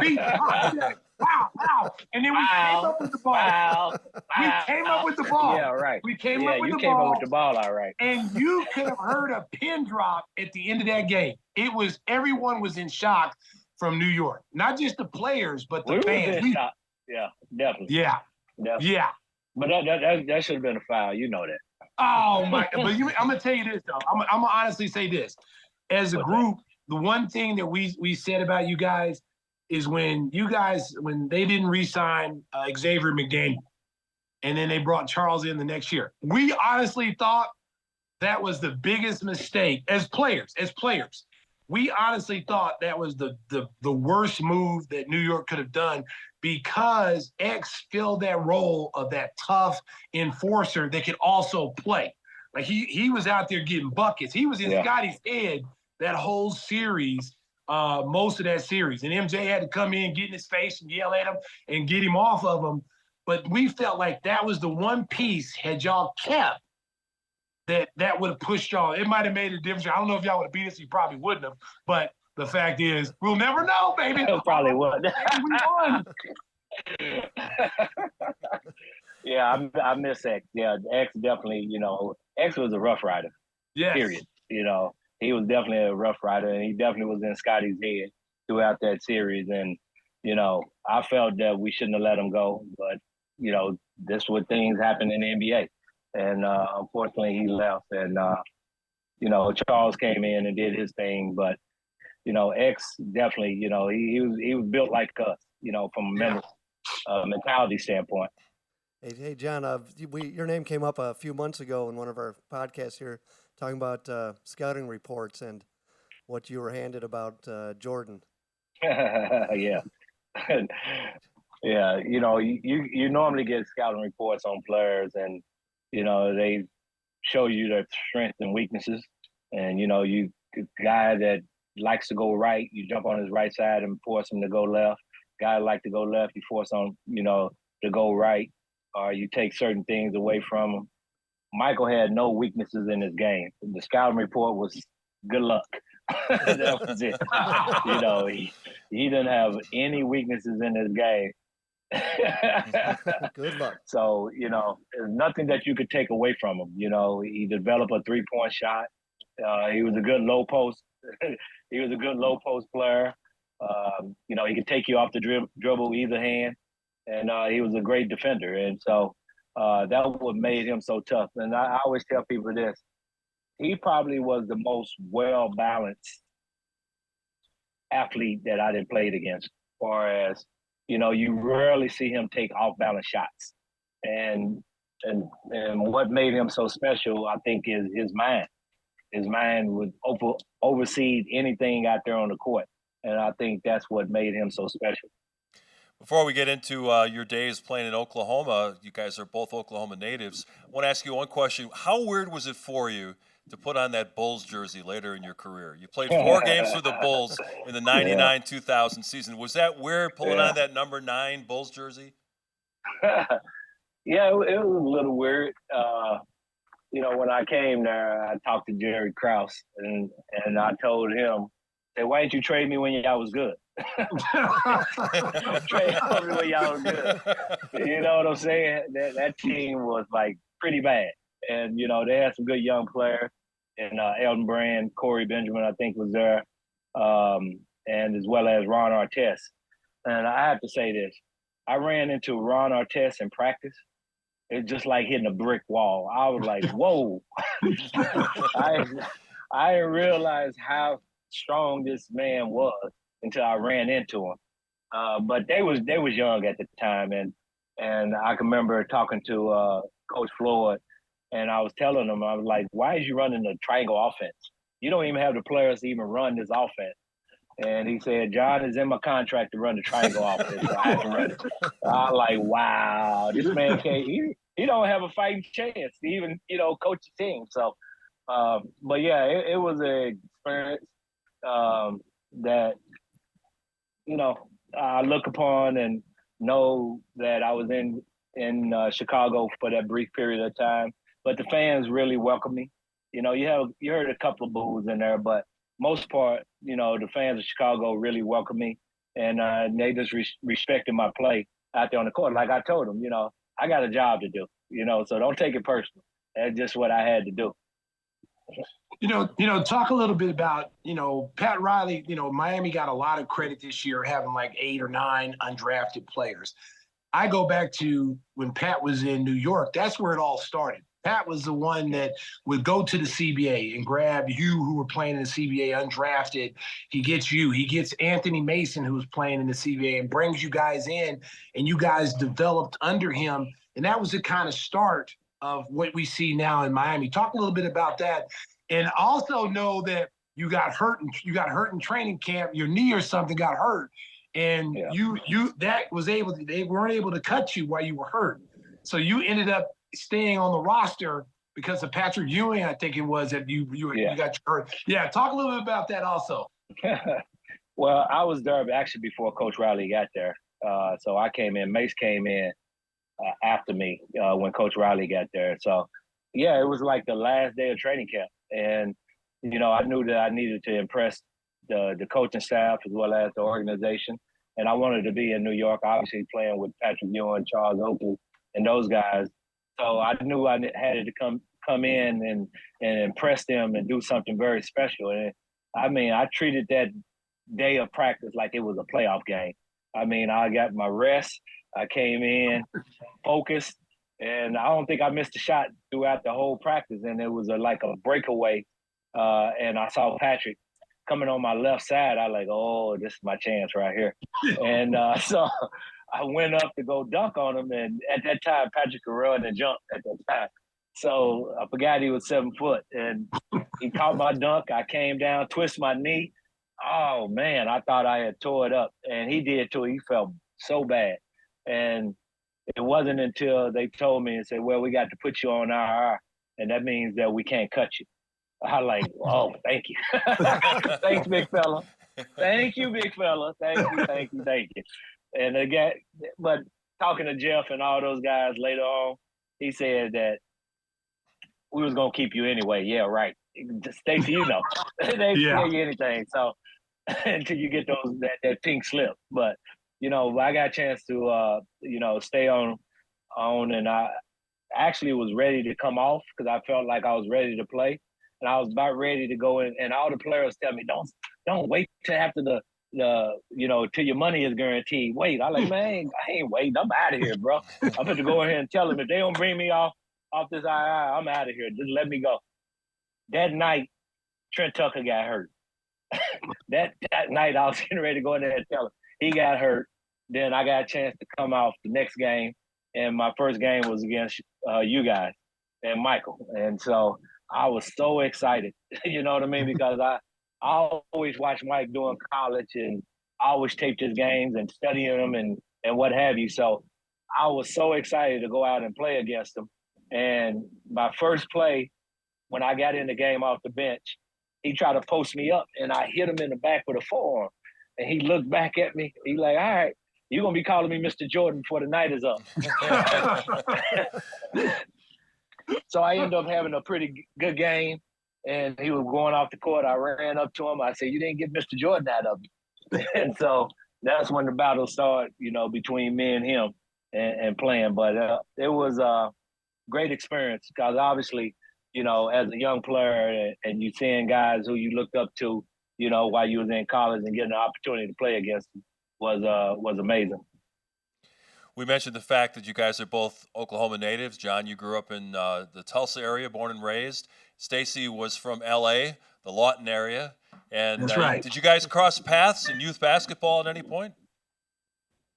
beat it. Wow. And then we came up with the ball. We came up with the ball. Yeah, right. We came up with the ball. You came up with the ball, all right. And you could have heard a pin drop at the end of that game. Everyone was in shock from New York. Not just the players, but the fans. Yeah, definitely. Yeah. But that should have been a foul. You know that. Oh, my. But I'm going to tell you this, though. I'm going to honestly say this. As a group, the one thing that we said about you guys is when they didn't re-sign Xavier McDaniel, and then they brought Charles in the next year. We honestly thought that was the biggest mistake as players. We honestly thought that was the worst move that New York could have done, because X filled that role of that tough enforcer that could also play. Like he was out there getting buckets. He was in Scotty's head that whole series. Most of that series. And MJ had to come in, get in his face and yell at him and get him off of him. But we felt like that was the one piece, had y'all kept, that would have pushed y'all. It might have made a difference. I don't know if y'all would have beat us. You probably wouldn't have. But the fact is, we'll never know, baby. Probably would. We won. Yeah, I miss X. Yeah, X definitely, X was a rough rider. Yes. Period. He was definitely a rough rider, and he definitely was in Scotty's head throughout that series. And, I felt that we shouldn't have let him go. But, this is what things happen in the NBA. And unfortunately, he left. And, Charles came in and did his thing. But, X definitely, he was built like us, from a mentality standpoint. Hey, John, your name came up a few months ago in one of our podcasts here, talking about scouting reports and what you were handed about Jordan. Yeah. Yeah, you normally get scouting reports on players, and, they show you their strengths and weaknesses. And, you guy that likes to go right, you jump on his right side and force him to go left. Guy like to go left, you force on, to go right, or you take certain things away from him. Michael had no weaknesses in his game. The scouting report was good luck. That was it. You know, he didn't have any weaknesses in his game. Good luck. So, you know, there's nothing that you could take away from him. You know, he developed a 3-point shot. He was a good low post. He was a good low post player. You know, he could take you off the dribble either hand, and he was a great defender. And so that what made him so tough. And I always tell people this: he probably was the most well balanced athlete that I didn't played against. As far as, you know, you rarely see him take off balance shots, and what made him so special, I think, is his mind. His mind would oversee anything out there on the court. And I think that's what made him so special. Before we get into your days playing in Oklahoma, you guys are both Oklahoma natives. I want to ask you one question. How weird was it for you to put on that Bulls jersey later in your carear? You played 4 games for the Bulls in the 99-2000 season. Was that weird, pulling on that number 9 Bulls jersey? Yeah, it was a little weird. You know, when I came there, I talked to Jerry Krause, and I told him, "Hey, why didn't you trade me when y'all was good? Trade me when y'all was good." You know what I'm saying? That team was like pretty bad, and you know they had some good young players, and Elton Brand, Corey Benjamin, I think was there, and as well as Ron Artest. And I have to say this: I ran into Ron Artest in practice. It's just like hitting a brick wall. I was like, whoa. I didn't realize how strong this man was until I ran into him. But they was young at the time, and I can remember talking to Coach Floyd, and I was telling him, I was like, why is you running the triangle offense? You don't even have the players to even run this offense. And he said, John, is in my contract to run the triangle offense. So I have to run it. I was like, wow, this man can't, he don't have a fighting chance to even, you know, coach the team. So, but yeah, it was an experience that, you know, I look upon and know that I was in Chicago for that brief period of time. But the fans really welcomed me. You know, you heard a couple of boos in there, but most part, you know, the fans of Chicago really welcomed me, and they just respected my play out there on the court. Like I told them, you know, I got a job to do, you know, so don't take it personal. That's just what I had to do. You know, talk a little bit about, you know, Pat Riley. You know, Miami got a lot of credit this year having like 8 or 9 undrafted players. I go back to when Pat was in New York. That's where it all started. Pat was the one that would go to the CBA and grab you who were playing in the CBA undrafted. He gets Anthony Mason, who was playing in the CBA, and brings you guys in, and you guys developed under him. And that was the kind of start of what we see now in Miami. Talk a little bit about that. And also know that you got hurt in training camp, your knee or something got hurt. And they weren't able to cut you while you were hurt. So you ended up staying on the roster because of Patrick Ewing, I think it was, that you got hurt. Yeah, talk a little bit about that also. Well, I was there actually before Coach Riley got there. So I came in, Mace came in after me when Coach Riley got there. So, yeah, it was like the last day of training camp. And, you know, I knew that I needed to impress the coaching staff as well as the organization. And I wanted to be in New York, obviously playing with Patrick Ewing, Charles Oakley, and those guys. So I knew I had to come in and impress them and do something very special. And I mean, I treated that day of practice like it was a playoff game. I mean, I got my rest. I came in focused, and I don't think I missed a shot throughout the whole practice. And it was like a breakaway. And I saw Patrick coming on my left side. I like, oh, this is my chance right here. And so I went up to go dunk on him, and at that time, Patrick could run and jump at that time. So I forgot he was 7 foot, and he caught my dunk. I came down, twist my knee. Oh, man, I thought I had tore it up, and he did too. He felt so bad. And it wasn't until they told me and said, well, we got to put you on IR, and that means that we can't cut you. I like, oh, thank you. Thanks, big fella. Thank you, big fella. Thank you. And again, but talking to Jeff and all those guys later on, he said that we was gonna keep you anyway. Yeah, right. Stacey, you know, they Yeah. tell you anything. So until you get that pink slip, but you know, I got a chance to stay on, and I actually was ready to come off because I felt like I was ready to play, and I was about ready to go in. And all the players tell me, don't wait till after the till your money is guaranteed. Wait, I like, man, I ain't waiting. I'm out of here, bro. I'm going to go ahead and tell them if they don't bring me off this II, I'm out of here. Just let me go. That night, Trent Tucker got hurt. that night, I was getting ready to go in there and tell him he got hurt. Then I got a chance to come off the next game, and my first game was against you guys and Michael. And so I was so excited, you know what I mean? Because I always watched Mike during college, and I always taped his games and studying them and what have you. So I was so excited to go out and play against him. And my first play, when I got in the game off the bench, he tried to post me up, and I hit him in the back with a forearm. And he looked back at me. He like, all right, you're going to be calling me Mr. Jordan before the night is up. So I ended up having a pretty good game, and he was going off the court. I ran up to him. I said, you didn't get Mr. Jordan out of me. And so that's when the battle started, between me and him and playing. But it was a great experience because obviously, as a young player and you seeing guys who you looked up to, while you was in college and getting the opportunity to play against them was amazing. We mentioned the fact that you guys are both Oklahoma natives. John, you grew up in the Tulsa area, born and raised. Stacey was from L.A., the Lawton area. And That's right. Did you guys cross paths in youth basketball at any point?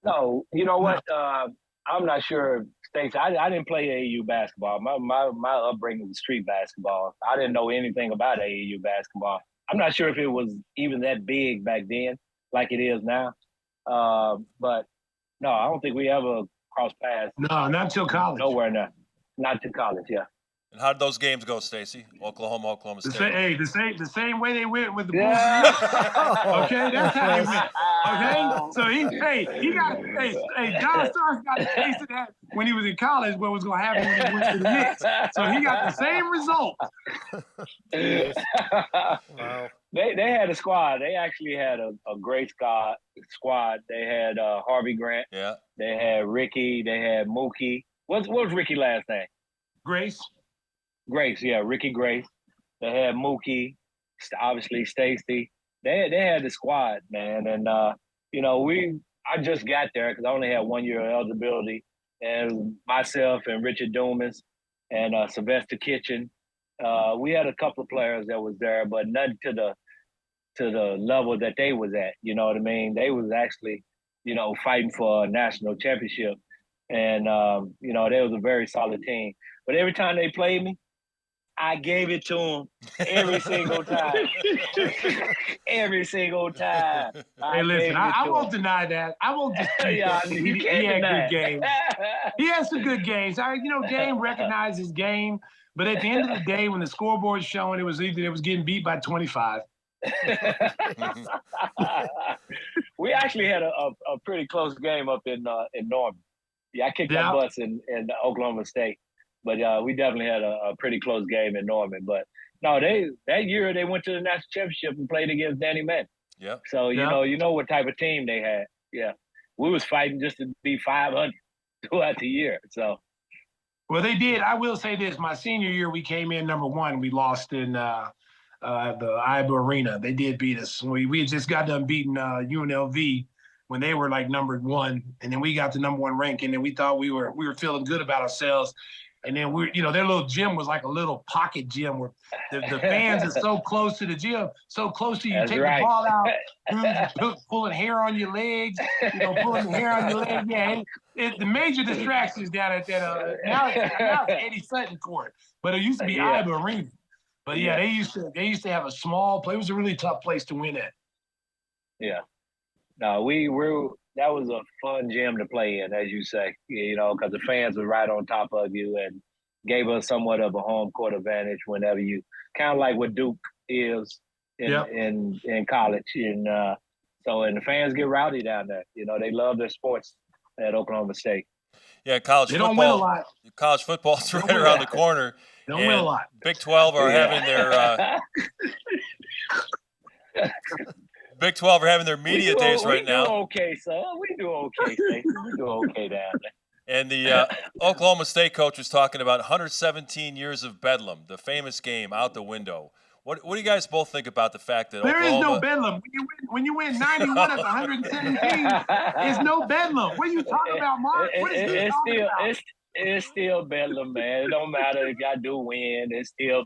No, you know what? I'm not sure, Stacey. I didn't play AAU basketball. My upbringing was street basketball. I didn't know anything about AAU basketball. I'm not sure if it was even that big back then, like it is now. But no, I don't think we ever crossed paths. No, not until college. Nowhere, not to college. Yeah. And how did those games go, Stacey? Oklahoma State. The same way they went with the Bulls. Okay, that's how they went. Okay, so John Starks got a taste of that when he was in college. What was going to happen when he went to the Knicks? So he got the same result. Wow. They had a squad. They actually had a great squad. They had Harvey Grant. Yeah. They had Ricky. They had Mookie. What was Ricky's last name? Grace, yeah, Ricky Grace. They had Mookie, obviously Stacey. They had the squad, man. And, I just got there because I only had 1 year of eligibility. And myself and Richard Dumas and Sylvester Kitchen, we had a couple of players that was there, but nothing to the level that they was at. You know what I mean? They was actually, fighting for a national championship. And, they was a very solid team. But every time they played me, I gave it to them every single time. Every single time. Hey, listen, I won't deny that. I won't dispute that. He had good games. He had some good games. Game recognizes game. But at the end of the day, when the scoreboard's showing, it was getting beat by 25. We actually had a pretty close game up in Norman. Yeah, I kicked that bus in Oklahoma State. But we definitely had a pretty close game in Norman. But no, that year they went to the national championship and played against Danny Mann. Yeah. So you know what type of team they had. Yeah, we was fighting just to be 500 throughout the year. So. Well, they did. I will say this: my senior year, we came in number one. We lost in the IBA Arena. They did beat us. We had just got done beating UNLV when they were like number one, and then we got the number one ranking, and we thought we were feeling good about ourselves. And then their little gym was like a little pocket gym where the fans are so close to the gym, so close to you. That's take right. the ball out, pulling hair on your legs, pulling the hair on your legs. Yeah, the major distractions down at that. Now it's Eddie Sutton Court, but it used to be IBA Arena. But yeah, they used to have a small place. It was a really tough place to win at. Yeah. No, that was a fun gym to play in, as you say, because the fans were right on top of you and gave us somewhat of a home court advantage whenever you kind of like what Duke is in college. And so the fans get rowdy down there. They love their sports at Oklahoma State. Yeah, college They football. don't win a lot. College football's right win a around lot. the corner. They don't win a and lot. Big 12 are having their Big 12 are having their media days right now. We do okay, son. We do okay, Stacey. We do okay down there. And the Oklahoma State coach was talking about 117 years of Bedlam, the famous game, out the window. What do you guys both think about the fact that There Oklahoma... is no Bedlam. When you win 91 of 117, there's no Bedlam. What are you talking about, Mark? What is he talking about? It's still Bedlam, man. It don't matter if y'all do win. It's still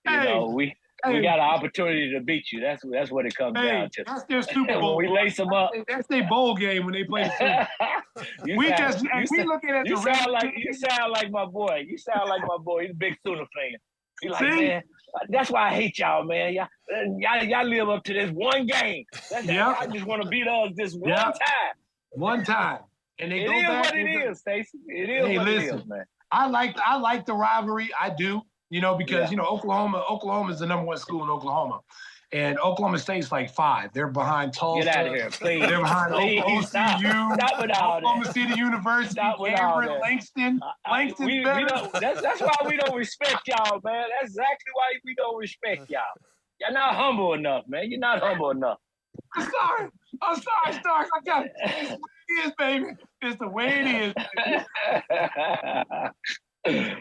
Bedlam. You know, we got an opportunity to beat you. That's what it comes down to. That's their Super Bowl. When we lace them up. That's their bowl game when they play the Super Bowl. We looking at you sound like my boy. You sound like my boy. He's a big Sooner fan. He's like, man, that's why I hate y'all, man. Y'all live up to this one game. I just want to beat us this one time. One time. And they it go is back. What it is, Stacey. It is what it is, man. I like the rivalry. I do. Because Oklahoma is the #1 school in Oklahoma. And Oklahoma State's like 5. They're behind Tulsa. Get out of here, please. They're behind OCU, Stop with all Oklahoma that. City University, Cameron, Langston. Langston's better. That's why we don't respect y'all, man. That's exactly why we don't respect y'all. You're not humble enough, man. You're not humble enough. I'm sorry, Stark. I got it. It's the way it is, baby. It's the way it is.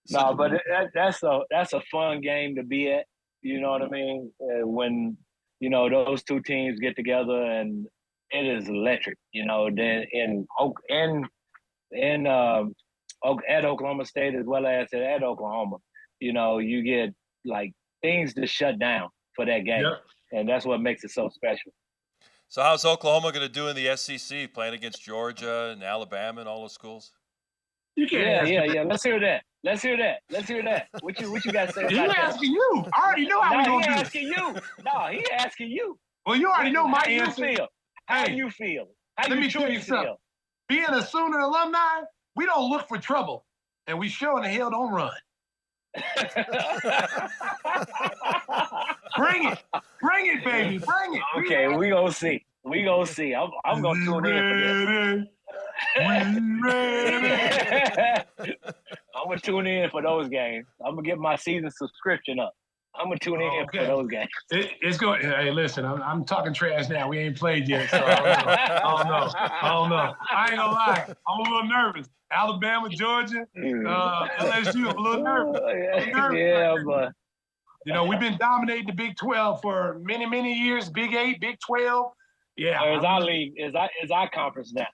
No, but that's a fun game to be at. You know what I mean? When those two teams get together, and it is electric. Then at Oklahoma State as well as at Oklahoma, you get like things to shut down for that game, and that's what makes it so special. So how's Oklahoma going to do in the SEC, playing against Georgia and Alabama and all those schools? Yeah. Let's hear that. What you got to say about that? He's asking you. I already know how we're going to do it. Asking you. No, he asking you. Well, you already know my answer. How you feel? Let me tell you something. Being a Sooner alumni, we don't look for trouble, and we sure in the hell don't run. Bring it, baby, bring it. Okay, we gonna see. I'm gonna tune in for this. I'm gonna tune in for those games. I'm gonna get my season subscription up. I'm gonna tune in for those games. It's going. Hey, listen, I'm talking trash now. We ain't played yet, so I don't know. I ain't gonna lie. I'm a little nervous. Alabama, Georgia, LSU. I'm a little nervous. But we've been dominating the Big 12 for many, many years. Big 8, Big 12. Yeah. It's our league. It's our conference now.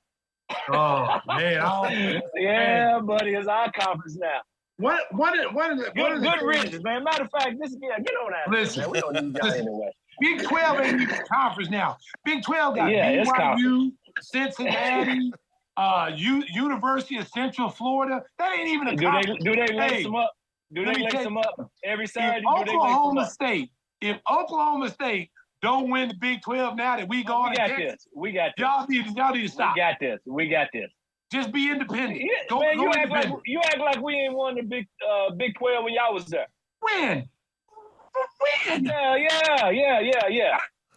Oh man! Buddy, it's our conference now. One of the good riddance, man. Matter of fact, get on that. Listen, we don't need y'all anyway. Big 12 ain't even conference now. Big 12 got BYU, Cincinnati, University of Central Florida. That ain't even a conference. Do they lace them up? Do they lace them up every Saturday? If Oklahoma State don't win the Big 12 now that we go we got this. Y'all need to stop. We got this. Just be independent. Yeah, man, you act like we ain't won the Big 12 when y'all was there. When? Yeah. And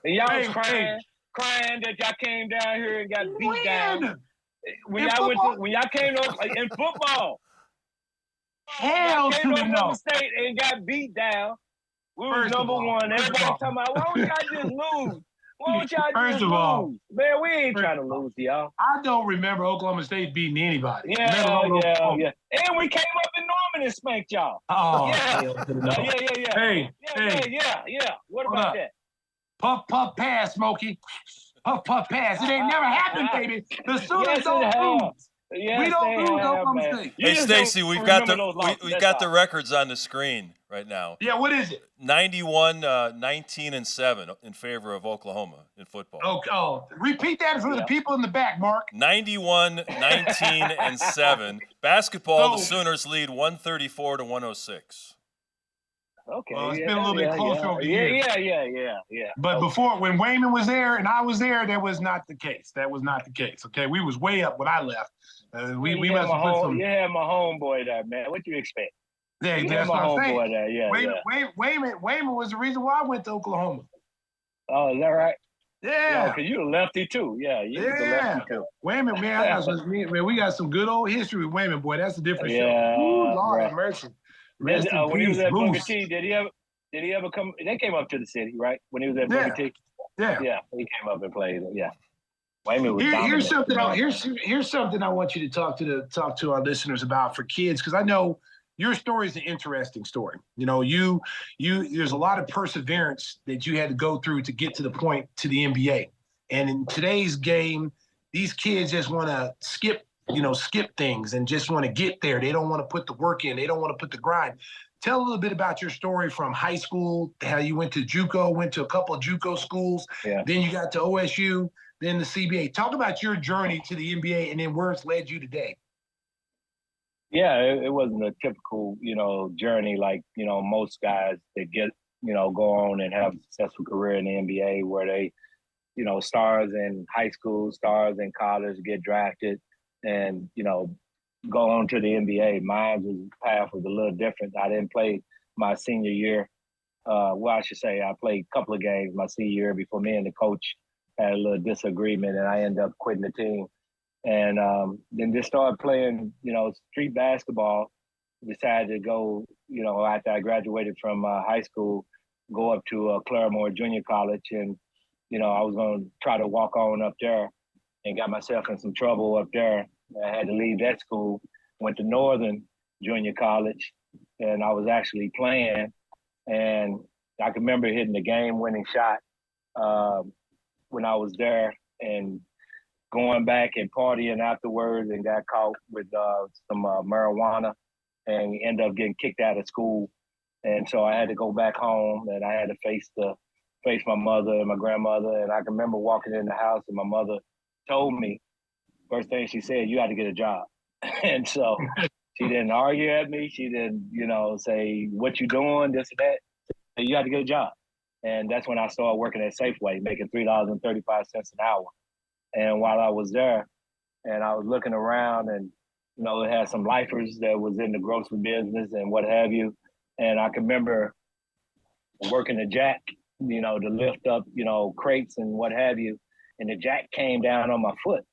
y'all was crying that y'all came down here and got beat down. When y'all came to in football. Hell to the no. State and got beat down. We were #1. Everybody talking about, why don't y'all just lose? First of all, man, we ain't trying to lose, y'all. I don't remember Oklahoma State beating anybody. Yeah. And we came up in Norman and spanked y'all. Oh, yeah. Hey. What about that? Puff, pass, Smokey. Puff, pass. It ain't never happened, baby. The Sooners don't lose. Yes, we don't lose Oklahoma State. Hey, Stacey, we've got the records on the screen right now. Yeah, what is it? 91, 19, and 7 in favor of Oklahoma in football. Oh, repeat that for the people in the back, Mark. 91, 19, and 7. Basketball, the Sooners lead 134 to 106. Okay. Well, it's been a little bit closer over the years. Yeah. But before, when Wayman was there and I was there, that was not the case. Okay, we was way up when I left. We must have put some. You had my homeboy there, man. What you expect? Yeah, that's what I'm saying. There. Wayman was the reason why I went to Oklahoma. Oh, is that right? Yeah. because you're a lefty too. Yeah, you was a Yeah. lefty too. Wayman, man, man, we got some good old history with Wayman, boy. That's a different show. Ooh, Yeah, Lord bro. have mercy. Rest in When he was peace, at Booker Moose. T, did he ever come? They came up to the city, right? When he was at Yeah. Booker T? Yeah. Yeah, he came up and played. Yeah. Wayman was Here's dominant. something. Man. Here's something I want you to talk to our listeners about for kids, because I know your story is an interesting story. You know, you there's a lot of perseverance that you had to go through to get to the point to the NBA. And in today's game, these kids just want to skip things and just want to get there. They don't want to put the work in. They don't want to put the grind. Tell a little bit about your story from high school, how you went to JUCO, went to a couple of JUCO schools, then you got to OSU, then the CBA. Talk about your journey to the NBA and then where it's led you today. Yeah, it wasn't a typical, journey like, most guys that get, go on and have a successful career in the NBA where they, stars in high school, stars in college, get drafted and, go on to the NBA. Mine path was a little different. I didn't play my senior year. I should say I played a couple of games my senior year before me and the coach had a little disagreement and I ended up quitting the team. And then just started playing, street basketball. Decided to go, after I graduated from high school, go up to Claremore Junior College. And, I was going to try to walk on up there and got myself in some trouble up there. I had to leave that school, went to Northern Junior College, and I was actually playing. And I can remember hitting the game-winning shot when I was there and going back and partying afterwards and got caught with some marijuana and ended up getting kicked out of school. And so I had to go back home and I had to face my mother and my grandmother. And I can remember walking in the house and my mother told me, first thing she said, you got to get a job. And so she didn't argue at me. She didn't, say, what you doing, this and that. You got to get a job. And that's when I started working at Safeway, making $3.35 an hour. And while I was there and I was looking around and, it had some lifers that was in the grocery business and what have you. And I can remember working the jack, to lift up, crates and what have you. And the jack came down on my foot.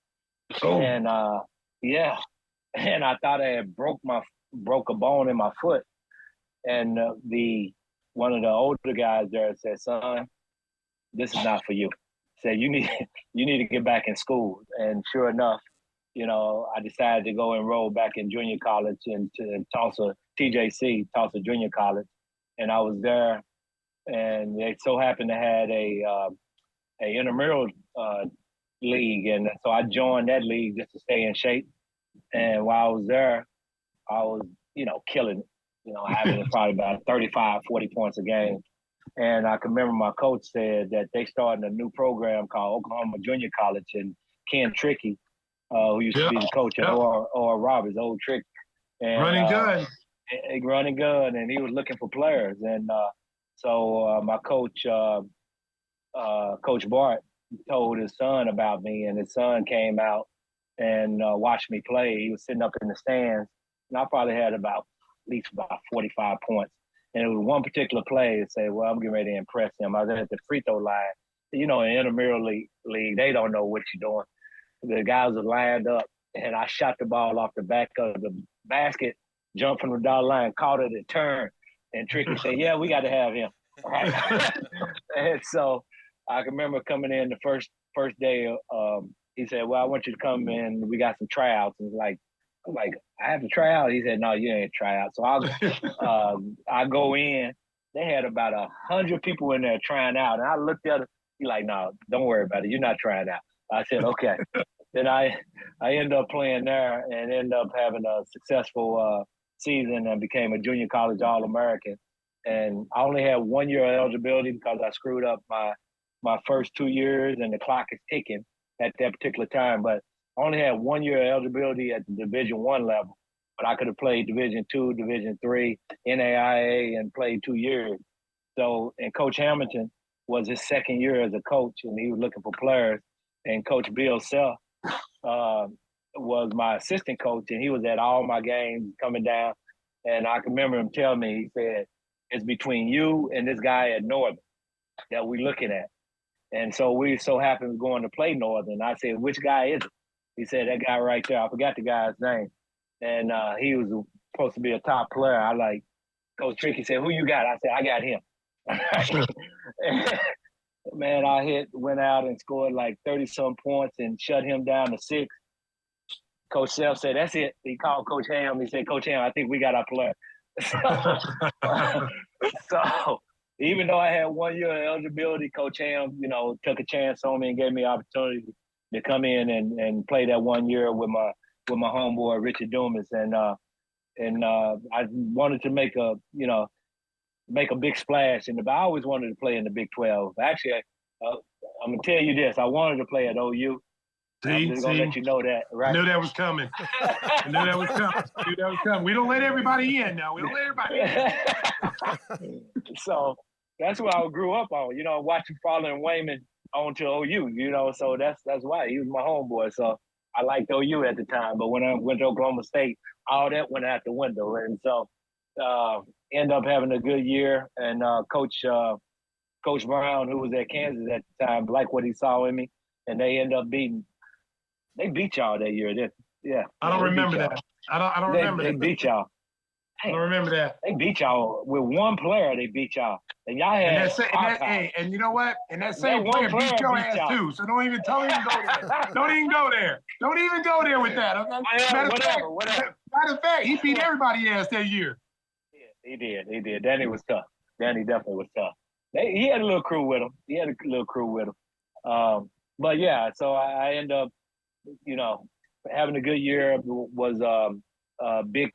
Oh. And and I thought I had broke a bone in my foot. And one of the older guys there said, son, this is not for you. Said you need to get back in school. And sure enough, I decided to go enroll back in junior college in Tulsa, TJC, Tulsa Junior College. And I was there and they so happened to have a intramural league. And so I joined that league just to stay in shape. And while I was there, I was, killing it, having probably about 35, 40 points a game. And I can remember my coach said that they started a new program called Oklahoma Junior College, and Ken Trickey, who used to be the coach at O.R. Roberts, old Trick. And, running gun, and he was looking for players. And so my coach, Coach Bart, told his son about me, and his son came out and watched me play. He was sitting up in the stands, and I probably had at least about 45 points. And it was one particular play that said, well, I'm getting ready to impress him. I was at the free throw line. In intramural league, they don't know what you're doing. The guys are lined up, and I shot the ball off the back of the basket, jumped from the dollar line, caught it, and turned. And Tricky said, yeah, we got to have him. Right? And so I can remember coming in the first day, he said, well, I want you to come in. We got some tryouts. And I'm like, I have to try out. He said, no, you ain't try out. So I go in. They had about 100 people in there trying out. And I looked at him. He's like, no, don't worry about it. You're not trying out. I said, okay. Then I ended up playing there and ended up having a successful season and became a junior college All-American. And I only had 1 year of eligibility because I screwed up my first 2 years and the clock is ticking at that particular time. But I only had 1 year of eligibility at the Division I level, but I could have played Division II, Division III, NAIA, and played 2 years. So, and Coach Hamilton was his second year as a coach, and he was looking for players. And Coach Bill Self was my assistant coach, and he was at all my games coming down. And I can remember him telling me, he said, it's between you and this guy at Northern that we're looking at. And so we so happened going to play Northern. I said, which guy is it? He said, that guy right there. I forgot the guy's name. And he was supposed to be a top player. I like, Coach Tricky said, who you got? I said, I got him. Man, went out and scored like 30-some points and shut him down to 6. Coach Self said, that's it. He called Coach Ham. He said, Coach Ham, I think we got our player. So even though I had 1 year of eligibility, Coach Ham, took a chance on me and gave me an opportunity to come in and play that 1 year with my homeboy Richard Dumas. And I wanted to make a big splash. I always wanted to play in the Big 12. Actually, I'm gonna tell you this: I wanted to play at OU. I'm just gonna let you know that, right? I knew that was coming. We don't let everybody in now. We don't let everybody in. So that's what I grew up on. Watching Father and Wayman on to OU. So that's why he was my homeboy. So I liked OU at the time, but when I went to Oklahoma State, all that went out the window. And so ended up having a good year. And Coach Brown, who was at Kansas at the time, liked what he saw in me, and they ended up beating. They beat y'all that year. I don't remember that. I don't remember that. They beat y'all. I don't remember that. They beat y'all with one player. They beat y'all, and y'all had. And you know what? And that same player beat your ass too. So don't even go there. Don't even go there. Don't even go there with that. Okay? Whatever. Matter of fact, he beat everybody's ass that year. Yeah, he did. Danny was tough. Danny definitely was tough. He had a little crew with him. But yeah, so I end up, having a good year. Was Big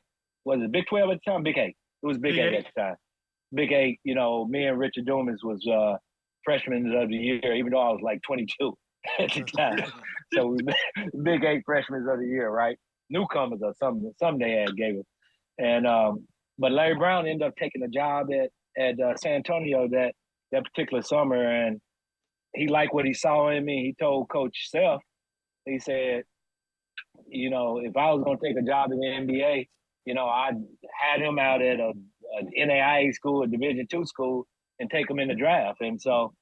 12 at the time? Big 8. It was Big 8 at the time. Big 8, me and Richard Dumas was freshmen of the year, even though I was like 22 at the time. So Big 8 freshmen of the year, right? Newcomers or something they had gave us. And but Larry Brown ended up taking a job at San Antonio that particular summer, and he liked what he saw in me. He told Coach Self, he said, if I was going to take a job in the NBA, I had him out at an NAIA school, a Division II school, and take him in the draft. And so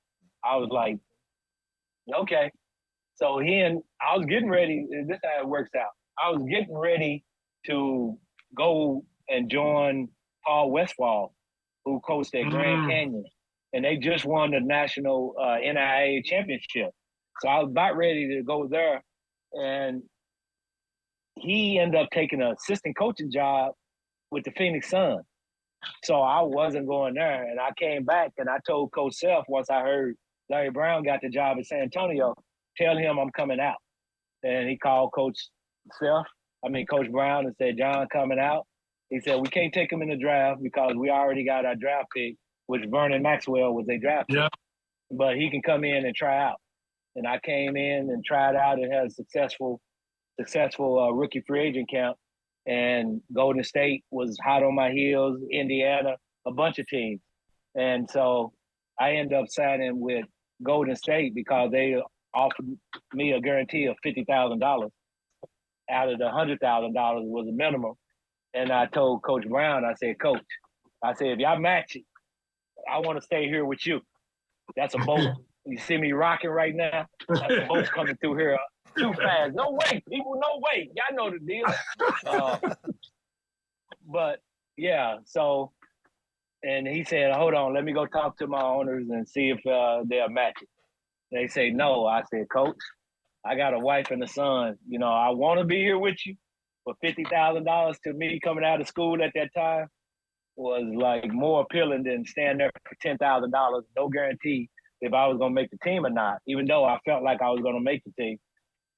I was like, okay. So I was getting ready. This is how it works out. I was getting ready to go and join Paul Westphal, who coached at Grand Canyon. And they just won the national NAIA championship. So I was about ready to go there. And he ended up taking an assistant coaching job with the Phoenix Suns. So I wasn't going there. And I came back and I told Coach Self, once I heard Larry Brown got the job at San Antonio, tell him I'm coming out. And he called Coach Brown and said, John coming out. He said, we can't take him in the draft because we already got our draft pick, which Vernon Maxwell was a draft pick. But he can come in and try out. And I came in and tried out and had a successful rookie free agent camp. And Golden State was hot on my heels, Indiana, a bunch of teams. And so I ended up signing with Golden State because they offered me a guarantee of $50,000 out of the $100,000 was a minimum. And I told Coach Brown, I said, Coach, if y'all match it, I want to stay here with you. That's a boat. You see me rocking right now? That's a boat coming through here too fast. No way, people, no way. Y'all know the deal. But yeah, so, and he said, hold on, let me go talk to my owners and see if they'll match it. They say no. I said, Coach, I got a wife and a son. I want to be here with you, but $50,000 to me coming out of school at that time was like more appealing than standing there for $10,000, no guarantee if I was going to make the team or not, even though I felt like I was going to make the team.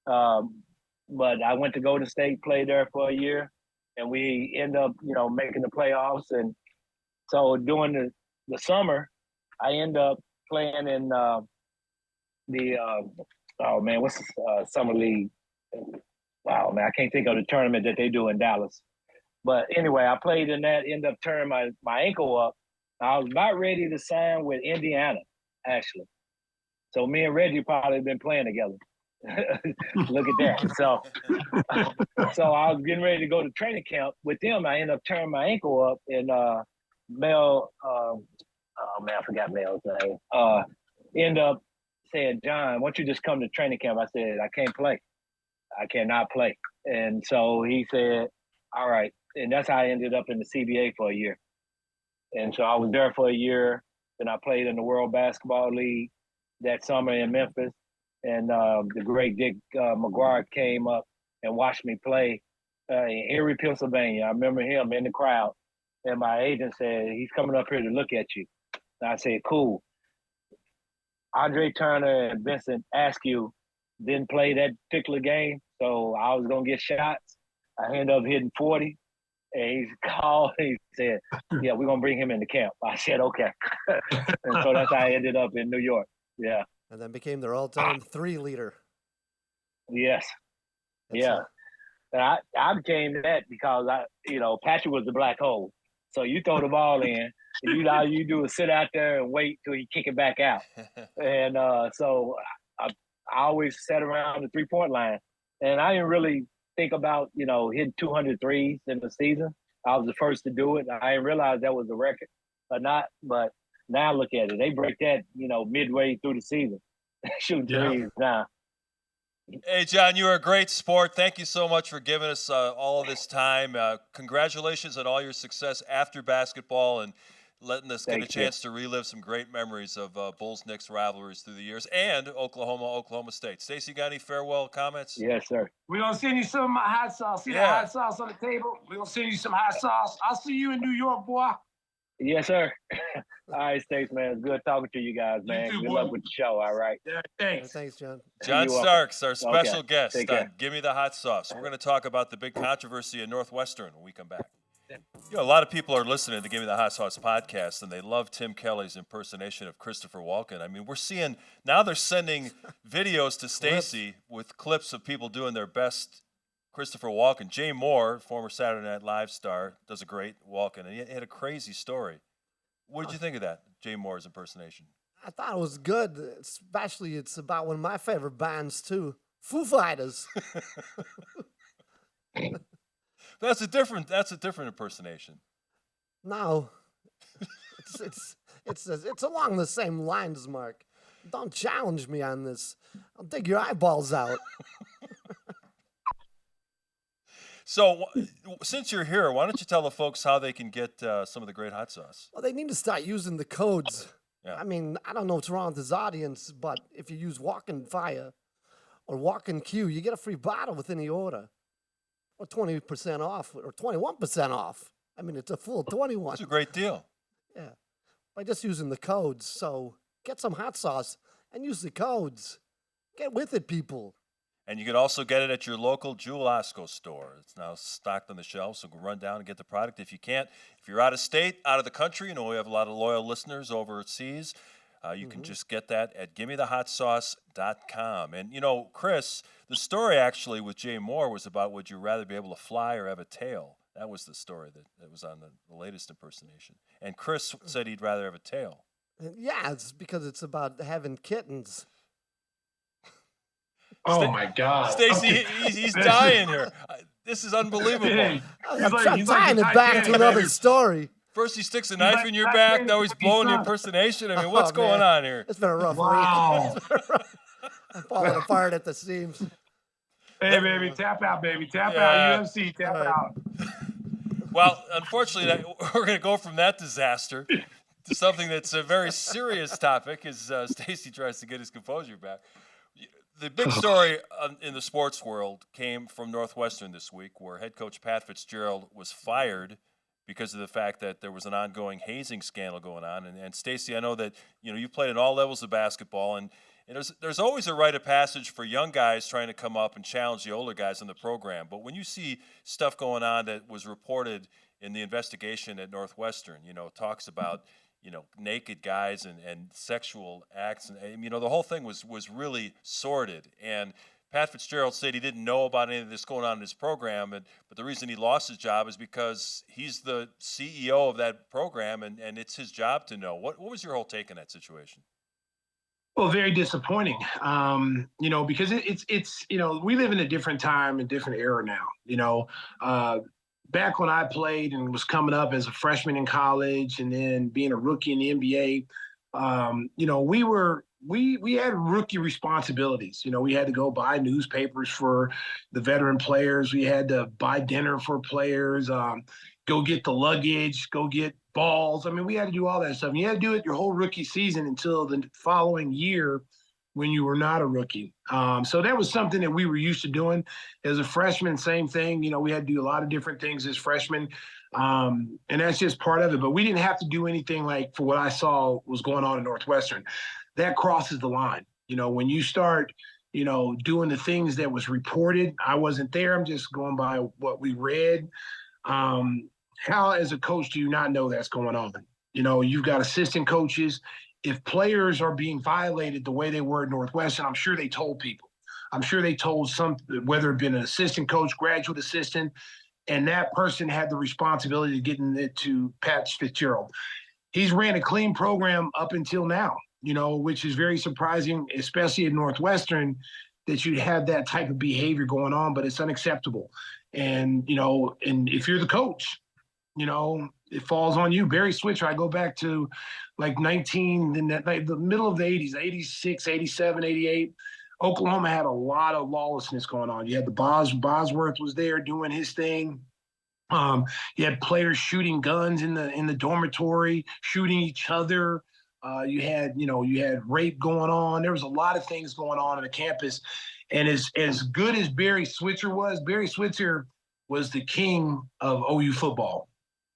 But I went to Golden State, played there for a year, and we ended up, making the playoffs. And so during the summer, I ended up playing in what's the summer league? Wow, man, I can't think of the tournament that they do in Dallas. But anyway, I played in that, ended up turning my ankle up. I was about ready to sign with Indiana, actually. So me and Reggie probably been playing together. Look at that. So I was getting ready to go to training camp with them. I ended up turning my ankle up, and Mel, I forgot Mel's name. Ended up said, John, why don't you just come to training camp? I said, I can't play. I cannot play. And so he said, all right. And that's how I ended up in the CBA for a year. And so I was there for a year. Then I played in the World Basketball League that summer in Memphis. And the great Dick McGuire came up and watched me play in Erie, Pennsylvania. I remember him in the crowd. And my agent said, he's coming up here to look at you. And I said, cool. Andre Turner and Vincent Askew didn't play that particular game, so I was going to get shots. I ended up hitting 40. And he called and he said, yeah, we're going to bring him into camp. I said, okay. And so that's how I ended up in New York. Yeah. And then became their all-time 3-leader. Yes. Yeah. And I became that because Patrick was the black hole. So you throw the ball in, and all you do is sit out there and wait till he kick it back out. And so I always sat around the three-point line. And I didn't really think about, hitting 200 threes in the season. I was the first to do it. I didn't realize that was a record or not. But now look at it. They break that, midway through the season. Shooting threes now. Hey, John, you are a great sport. Thank you so much for giving us all of this time. Congratulations on all your success after basketball and letting us get a chance to relive some great memories of Bulls-Knicks rivalries through the years and Oklahoma State. Stacey, got any farewell comments? Yes, sir. We're going to send you some of my hot sauce. See the hot sauce on the table? We're going to send you some hot sauce. I'll see you in New York, boy. Yes, sir. All right, Stacey, man. It's good talking to you guys, man. Good luck with the show, all right? Yeah, thanks. Thanks, John. John Starks, our special guest Take on care. Gimme the Hot Sauce. We're going to talk about the big controversy in Northwestern when we come back. A lot of people are listening to Gimme the Hot Sauce podcast, and they love Tim Kelley's impersonation of Christopher Walken. I mean, we're seeing now they're sending videos to Stacey with clips of people doing their best Christopher Walken. Jay Moore, former Saturday Night Live star, does a great Walken, and he had a crazy story. What did you think of that, Jay Moore's impersonation? I thought it was good, especially it's about one of my favorite bands, too, Foo Fighters. That's a different impersonation. No, it's along the same lines, Mark. Don't challenge me on this. I'll dig your eyeballs out. So, since you're here, why don't you tell the folks how they can get some of the great hot sauce? Well, they need to start using the codes. Yeah. I mean, I don't know what's wrong with this audience, but if you use Walk-In Fire or Walk-In Q, you get a free bottle with any order. Or 20% off, or 21% off. I mean, it's a full 21. It's a great deal. Yeah, by just using the codes. So get some hot sauce and use the codes. Get with it, people. And you can also get it at your local Jewel Osco store. It's now stocked on the shelves, so go run down and get the product if you can't. If you're out of state, out of the country, we have a lot of loyal listeners overseas. You can just get that at GimmeTheHotSauce.com. And, Chris, the story actually with Jay Moore was about would you rather be able to fly or have a tail? That was the story that was on the latest impersonation. And Chris said he'd rather have a tail. Yeah, it's because it's about having kittens. Oh, my God. Stacey, he's dying here. This is unbelievable. I'm tying it back to another story. First he sticks a knife in your back, now he's blowing the impersonation. I mean, what's going on here? It's been a rough week. I'm falling apart at the seams. Hey, baby, tap out, baby. Tap out. UFC, tap out. Well, unfortunately, we're going to go from that disaster to something that's a very serious topic as Stacey tries to get his composure back. The big story in the sports world came from Northwestern this week, where head coach Pat Fitzgerald was fired because of the fact that there was an ongoing hazing scandal going on. And Stacey, I know that you played at all levels of basketball, and there's always a rite of passage for young guys trying to come up and challenge the older guys in the program. But when you see stuff going on that was reported in the investigation at Northwestern, talks about naked guys and sexual acts, and the whole thing was really sordid. And Pat Fitzgerald said he didn't know about any of this going on in his program, but the reason he lost his job is because he's the CEO of that program, and it's his job to know. What was your whole take on that situation? Well, very disappointing, because it's we live in a different time and different era now, back when I played and was coming up as a freshman in college and then being a rookie in the NBA, we were we had rookie responsibilities. You know, we had to go buy newspapers for the veteran players. We had to buy dinner for players, go get the luggage, go get balls. I mean, we had to do all that stuff. And you had to do it your whole rookie season until the following year when you were not a rookie. So that was something that we were used to doing. As a freshman, same thing. You know, we had to do a lot of different things as freshmen. And that's just part of it. But we didn't have to do anything like for what I saw was going on in Northwestern. That crosses the line. You know, when you start, you know, doing the things that was reported, I wasn't there. I'm just going by what we read. How, as a coach, do you not know that's going on? You know, you've got assistant coaches. If players are being violated the way they were at Northwestern, I'm sure they told people. I'm sure they told some, whether it been an assistant coach, graduate assistant, and that person had the responsibility of getting it to Pat Fitzgerald. He's ran a clean program up until now, you know, which is very surprising, especially at Northwestern, that you'd have that type of behavior going on, but it's unacceptable. And, you know, and if you're the coach, you know, it falls on you. Barry Switzer, I go back to like the middle of the 80s, 86, 87, 88. Oklahoma had a lot of lawlessness going on. You had the Bosworth was there doing his thing. You had players shooting guns in the dormitory, shooting each other. You had rape going on. There was a lot of things going on the campus. And as good as Barry Switzer was the king of OU football.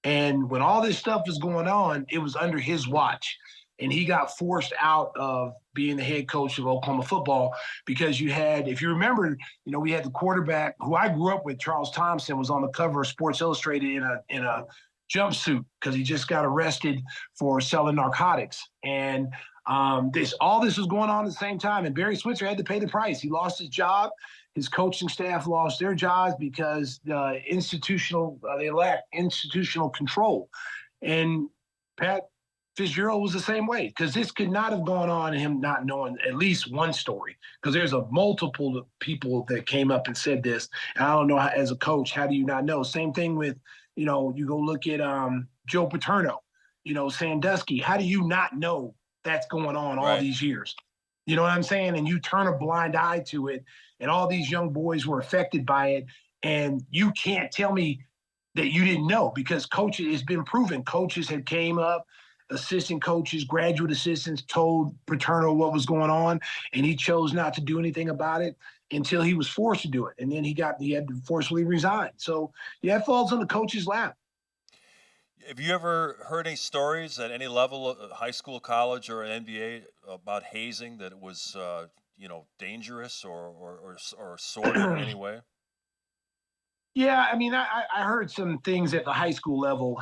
And when all this stuff was going on, it was under his watch. And he got forced out of being the head coach of Oklahoma football because you had, if you remember, you know, we had the quarterback who I grew up with, Charles Thompson, was on the cover of Sports Illustrated in a jumpsuit because he just got arrested for selling narcotics. And all this was going on at the same time. And Barry Switzer had to pay the price. He lost his job. His coaching staff lost their jobs because they lacked institutional control. And Pat Fitzgerald was the same way because this could not have gone on him not knowing at least one story because there's a multiple people that came up and said this. And I don't know how, as a coach, how do you not know? Same thing with, you know, you go look at Joe Paterno, you know, Sandusky. How do you not know that's going on all these years? You know what I'm saying? And you turn a blind eye to it, and all these young boys were affected by it. And you can't tell me that you didn't know because coaches, it's been proven. Coaches had came up, assistant coaches, graduate assistants told Paterno what was going on, and he chose not to do anything about it until he was forced to do it. And then he had to forcefully resign. So, yeah, it falls on the coach's lap. Have you ever heard any stories at any level, of high school, college, or NBA, about hazing that it was, dangerous or sordid in any way? Yeah, I mean, I heard some things at the high school level,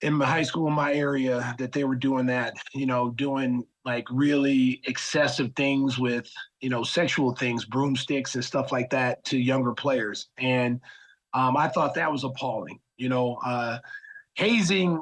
in my high school in my area that they were doing that, you know, doing like really excessive things with, you know, sexual things, broomsticks and stuff like that to younger players. And I thought that was appalling. You know, hazing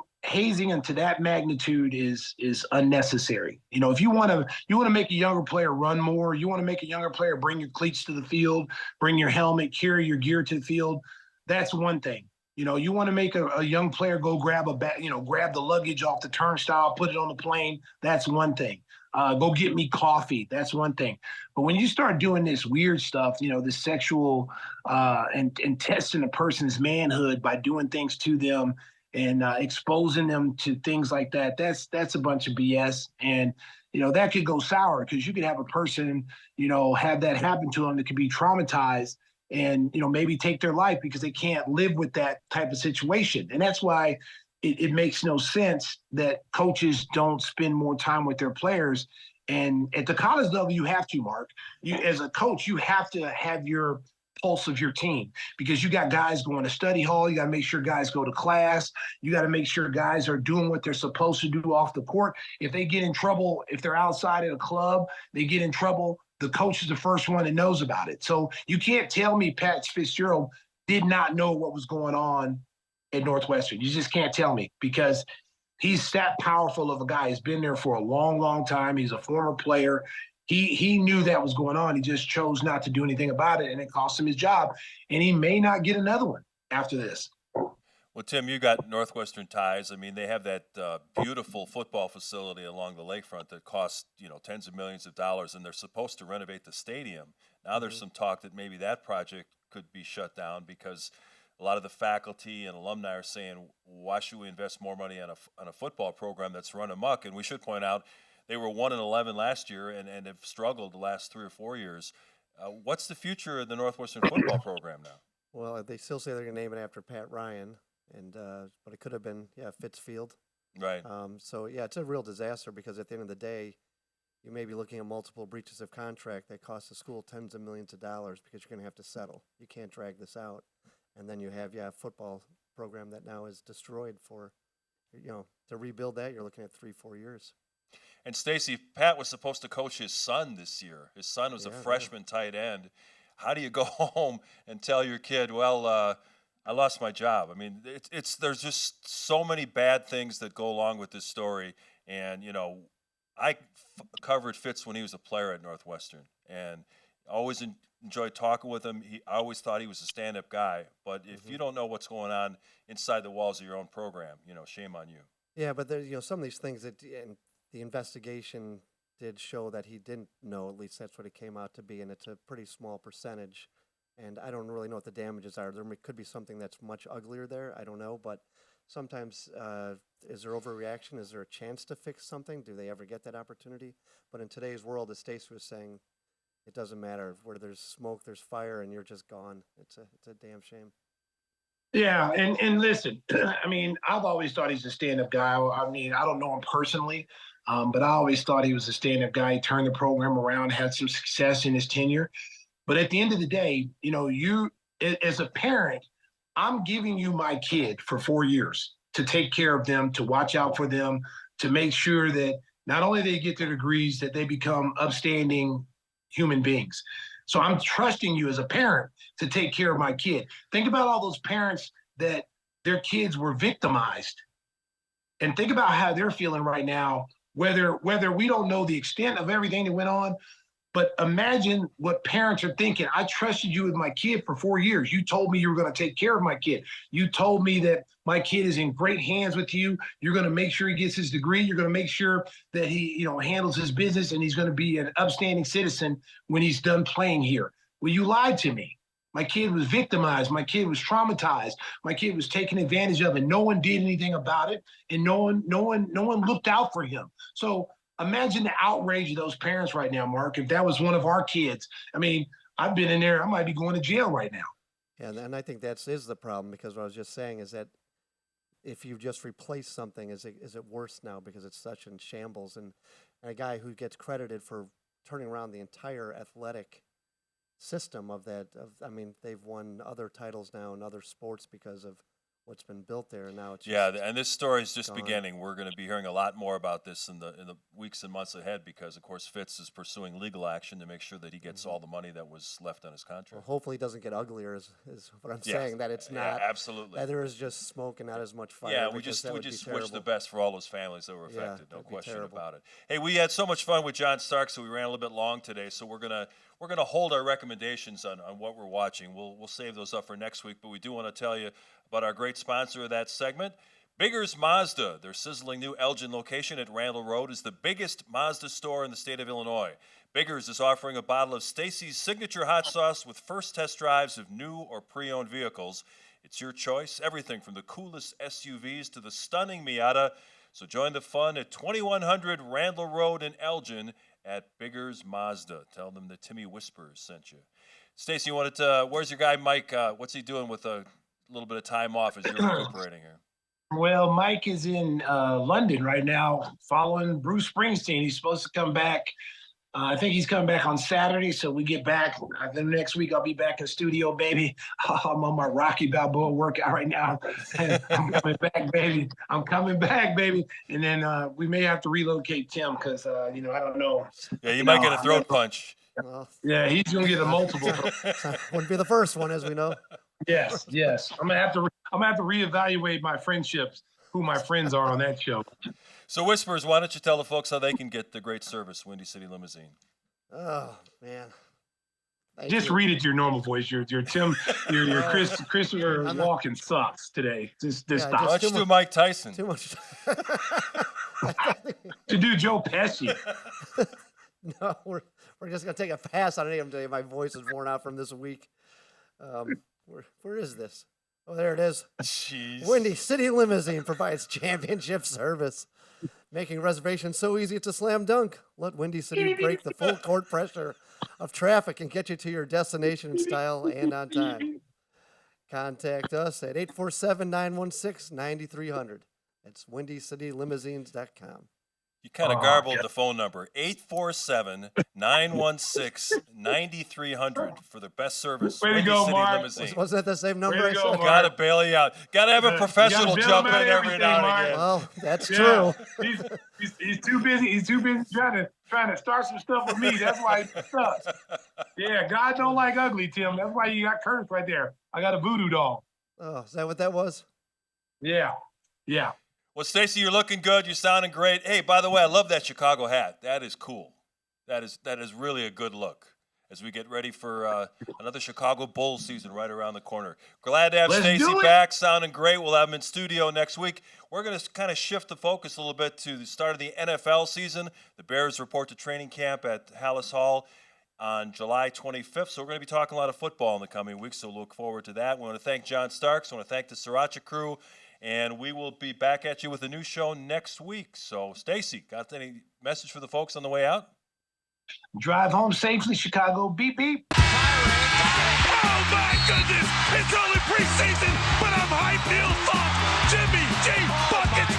into that magnitude is unnecessary. You know, if you want to make a younger player run more, you want to make a younger player bring your cleats to the field, bring your helmet, carry your gear to the field. That's one thing. You know, you want to make a young player go grab grab the luggage off the turnstile, put it on the plane. That's one thing. Go get me coffee. That's one thing. But when you start doing this weird stuff, you know, this sexual and testing a person's manhood by doing things to them and exposing them to things like that, that's a bunch of BS. And, you know, that could go sour because you could have a person, you know, have that happen to them that could be traumatized and, you know, maybe take their life because they can't live with that type of situation. And that's why it makes no sense that coaches don't spend more time with their players. And at the college level, you have to, Mark. You, as a coach, you have to have your pulse of your team because you got guys going to study hall. You got to make sure guys go to class. You got to make sure guys are doing what they're supposed to do off the court. If they get in trouble, if they're outside at a club, they get in trouble, the coach is the first one that knows about it. So you can't tell me Pat Fitzgerald did not know what was going on at Northwestern. You just can't tell me because he's that powerful of a guy. He's been there for a long, long time. He's a former player. He knew that was going on. He just chose not to do anything about it, and it cost him his job. And he may not get another one after this. Well, Tim, you got Northwestern ties. I mean, they have that beautiful football facility along the lakefront that costs, tens of millions of dollars, and they're supposed to renovate the stadium. Now there's some talk that maybe that project could be shut down because a lot of the faculty and alumni are saying, why should we invest more money on a football program that's run amok? And we should point out they were 1-11 last year and have struggled the last 3 or 4 years. What's the future of the Northwestern football program now? Well, they still say they're going to name it after Pat Ryan, but it could have been, Fitzfield. Right. So, it's a real disaster because at the end of the day, you may be looking at multiple breaches of contract that cost the school tens of millions of dollars because you're going to have to settle. You can't drag this out. And then you have, a football program that now is destroyed for, to rebuild that, you're looking at 3-4 years. And Stacey, Pat was supposed to coach his son this year. His son was a freshman tight end. How do you go home and tell your kid, well, I lost my job? I mean, there's just so many bad things that go along with this story. And, I covered Fitz when he was a player at Northwestern and always enjoyed talking with him. I always thought he was a stand-up guy. But if you don't know what's going on inside the walls of your own program, shame on you. Yeah, but there's, some of these things that the investigation did show that he didn't know. At least that's what it came out to be, and it's a pretty small percentage. And I don't really know what the damages are. There could be something that's much uglier there. I don't know, but sometimes is there overreaction? Is there a chance to fix something? Do they ever get that opportunity? But in today's world, as Stacey was saying, it doesn't matter. Where there's smoke, there's fire, and you're just gone. It's a damn shame. Yeah, and listen, I mean, I've always thought he's a stand-up guy. I mean, I don't know him personally, but I always thought he was a stand-up guy. He turned the program around, had some success in his tenure. But at the end of the day, you as a parent, I'm giving you my kid for 4 years to take care of them, to watch out for them, to make sure that not only they get their degrees, that they become upstanding human beings. So I'm trusting you as a parent to take care of my kid. Think about all those parents that their kids were victimized, and think about how they're feeling right now, whether we don't know the extent of everything that went on. But imagine what parents are thinking. I trusted you with my kid for 4 years. You told me you were going to take care of my kid. You told me that my kid is in great hands with you. You're going to make sure he gets his degree. You're going to make sure that he, handles his business, and he's going to be an upstanding citizen when he's done playing here. Well, you lied to me. My kid was victimized. My kid was traumatized. My kid was taken advantage of, and no one did anything about it. And no one looked out for him. So imagine the outrage of those parents right now, Mark. If that was one of our kids, I mean, I've been in there. I might be going to jail right now. Yeah, and I think is the problem, because what I was just saying is that if you just replace something, is it worse now because it's such in shambles? And a guy who gets credited for turning around the entire athletic system of that. I mean, they've won other titles now in other sports because of what's been built there. And now it's and this story is just beginning. We're going to be hearing a lot more about this in the weeks and months ahead, because of course Fitz is pursuing legal action to make sure that he gets all the money that was left on his contract. Well, hopefully it doesn't get uglier, is what I'm saying. That it's not absolutely that there is just smoke and not as much fire. Yeah, we just wish the best for all those families that were affected. No question about it. Hey, we had so much fun with John Stark, so we ran a little bit long today. So we're gonna hold our recommendations on what we're watching. We'll save those up for next week, but we do want to tell you about our great sponsor of that segment, Biggers Mazda. Their sizzling new Elgin location at Randall Road is the biggest Mazda store in the state of Illinois. Biggers is offering a bottle of Stacey's signature hot sauce with first test drives of new or pre-owned vehicles. It's your choice, everything from the coolest SUVs to the stunning Miata. So join the fun at 2100 Randall Road in Elgin at Biggers Mazda. Tell them that Timmy Whispers sent you. Stacey, where's your guy Mike? What's he doing with a little bit of time off as you're recuperating here? Well, Mike is in London right now following Bruce Springsteen. He's supposed to come back. I think he's coming back on Saturday, so we get back. Then next week I'll be back in the studio, baby. I'm on my Rocky Balboa workout right now. I'm coming back, baby. I'm coming back, baby. And then we may have to relocate Tim because, I don't know. Yeah, you might get a throat punch. Well, yeah, he's going to get a multiple. Wouldn't be the first one, as we know. Yes. I'm gonna have to reevaluate my friendships, who my friends are on that show. So, Whispers, why don't you tell the folks how they can get the great service, Windy City Limousine? Oh man, Just read it your normal voice. Your Tim, your Christopher Walken sucks today. Just stop. Let's do Mike Tyson. Too much. To do Joe Pesci. No, we're just gonna take a pass on any of them today. My voice is worn out from this week. Where is this? Oh, there it is. Jeez. Windy City Limousine provides championship service, making reservations so easy it's a slam dunk. Let Windy City break the full court pressure of traffic and get you to your destination in style and on time. Contact us at 847-916-9300. That's WindyCityLimousines.com. You kind of garbled the phone number. 847-916-9300 for the best service. Way to Windy go, City Mark. Limousines. Wasn't that the same number I to go, said? Mark. Got to bail you out. Got to have a professional bail jump him in out every everything, now and Mark. again. Well, that's Yeah. true. He's too busy. He's too busy trying to start some stuff with me. That's why he sucks. Yeah, God don't like ugly, Tim. That's why you got Curtis right there. I got a voodoo doll. Oh, is that what that was? Yeah. Well, Stacey, you're looking good. You're sounding great. Hey, by the way, I love that Chicago hat. That is cool. That is really a good look as we get ready for another Chicago Bulls season right around the corner. Glad to have Let's Stacey do it. back, sounding great. We'll have him in studio next week. We're going to kind of shift the focus a little bit to the start of the NFL season. The Bears report to training camp at Hallis Hall on July 25th. So we're going to be talking a lot of football in the coming weeks, so look forward to that. We want to thank John Starks. I want to thank the Sriracha crew. And we will be back at you with a new show next week. So, Stacey, got any message for the folks on the way out? Drive home safely, Chicago. Beep, beep. Oh, my goodness. It's only preseason, but I'm hyped. Neil Thought, Jimmy G. Buckets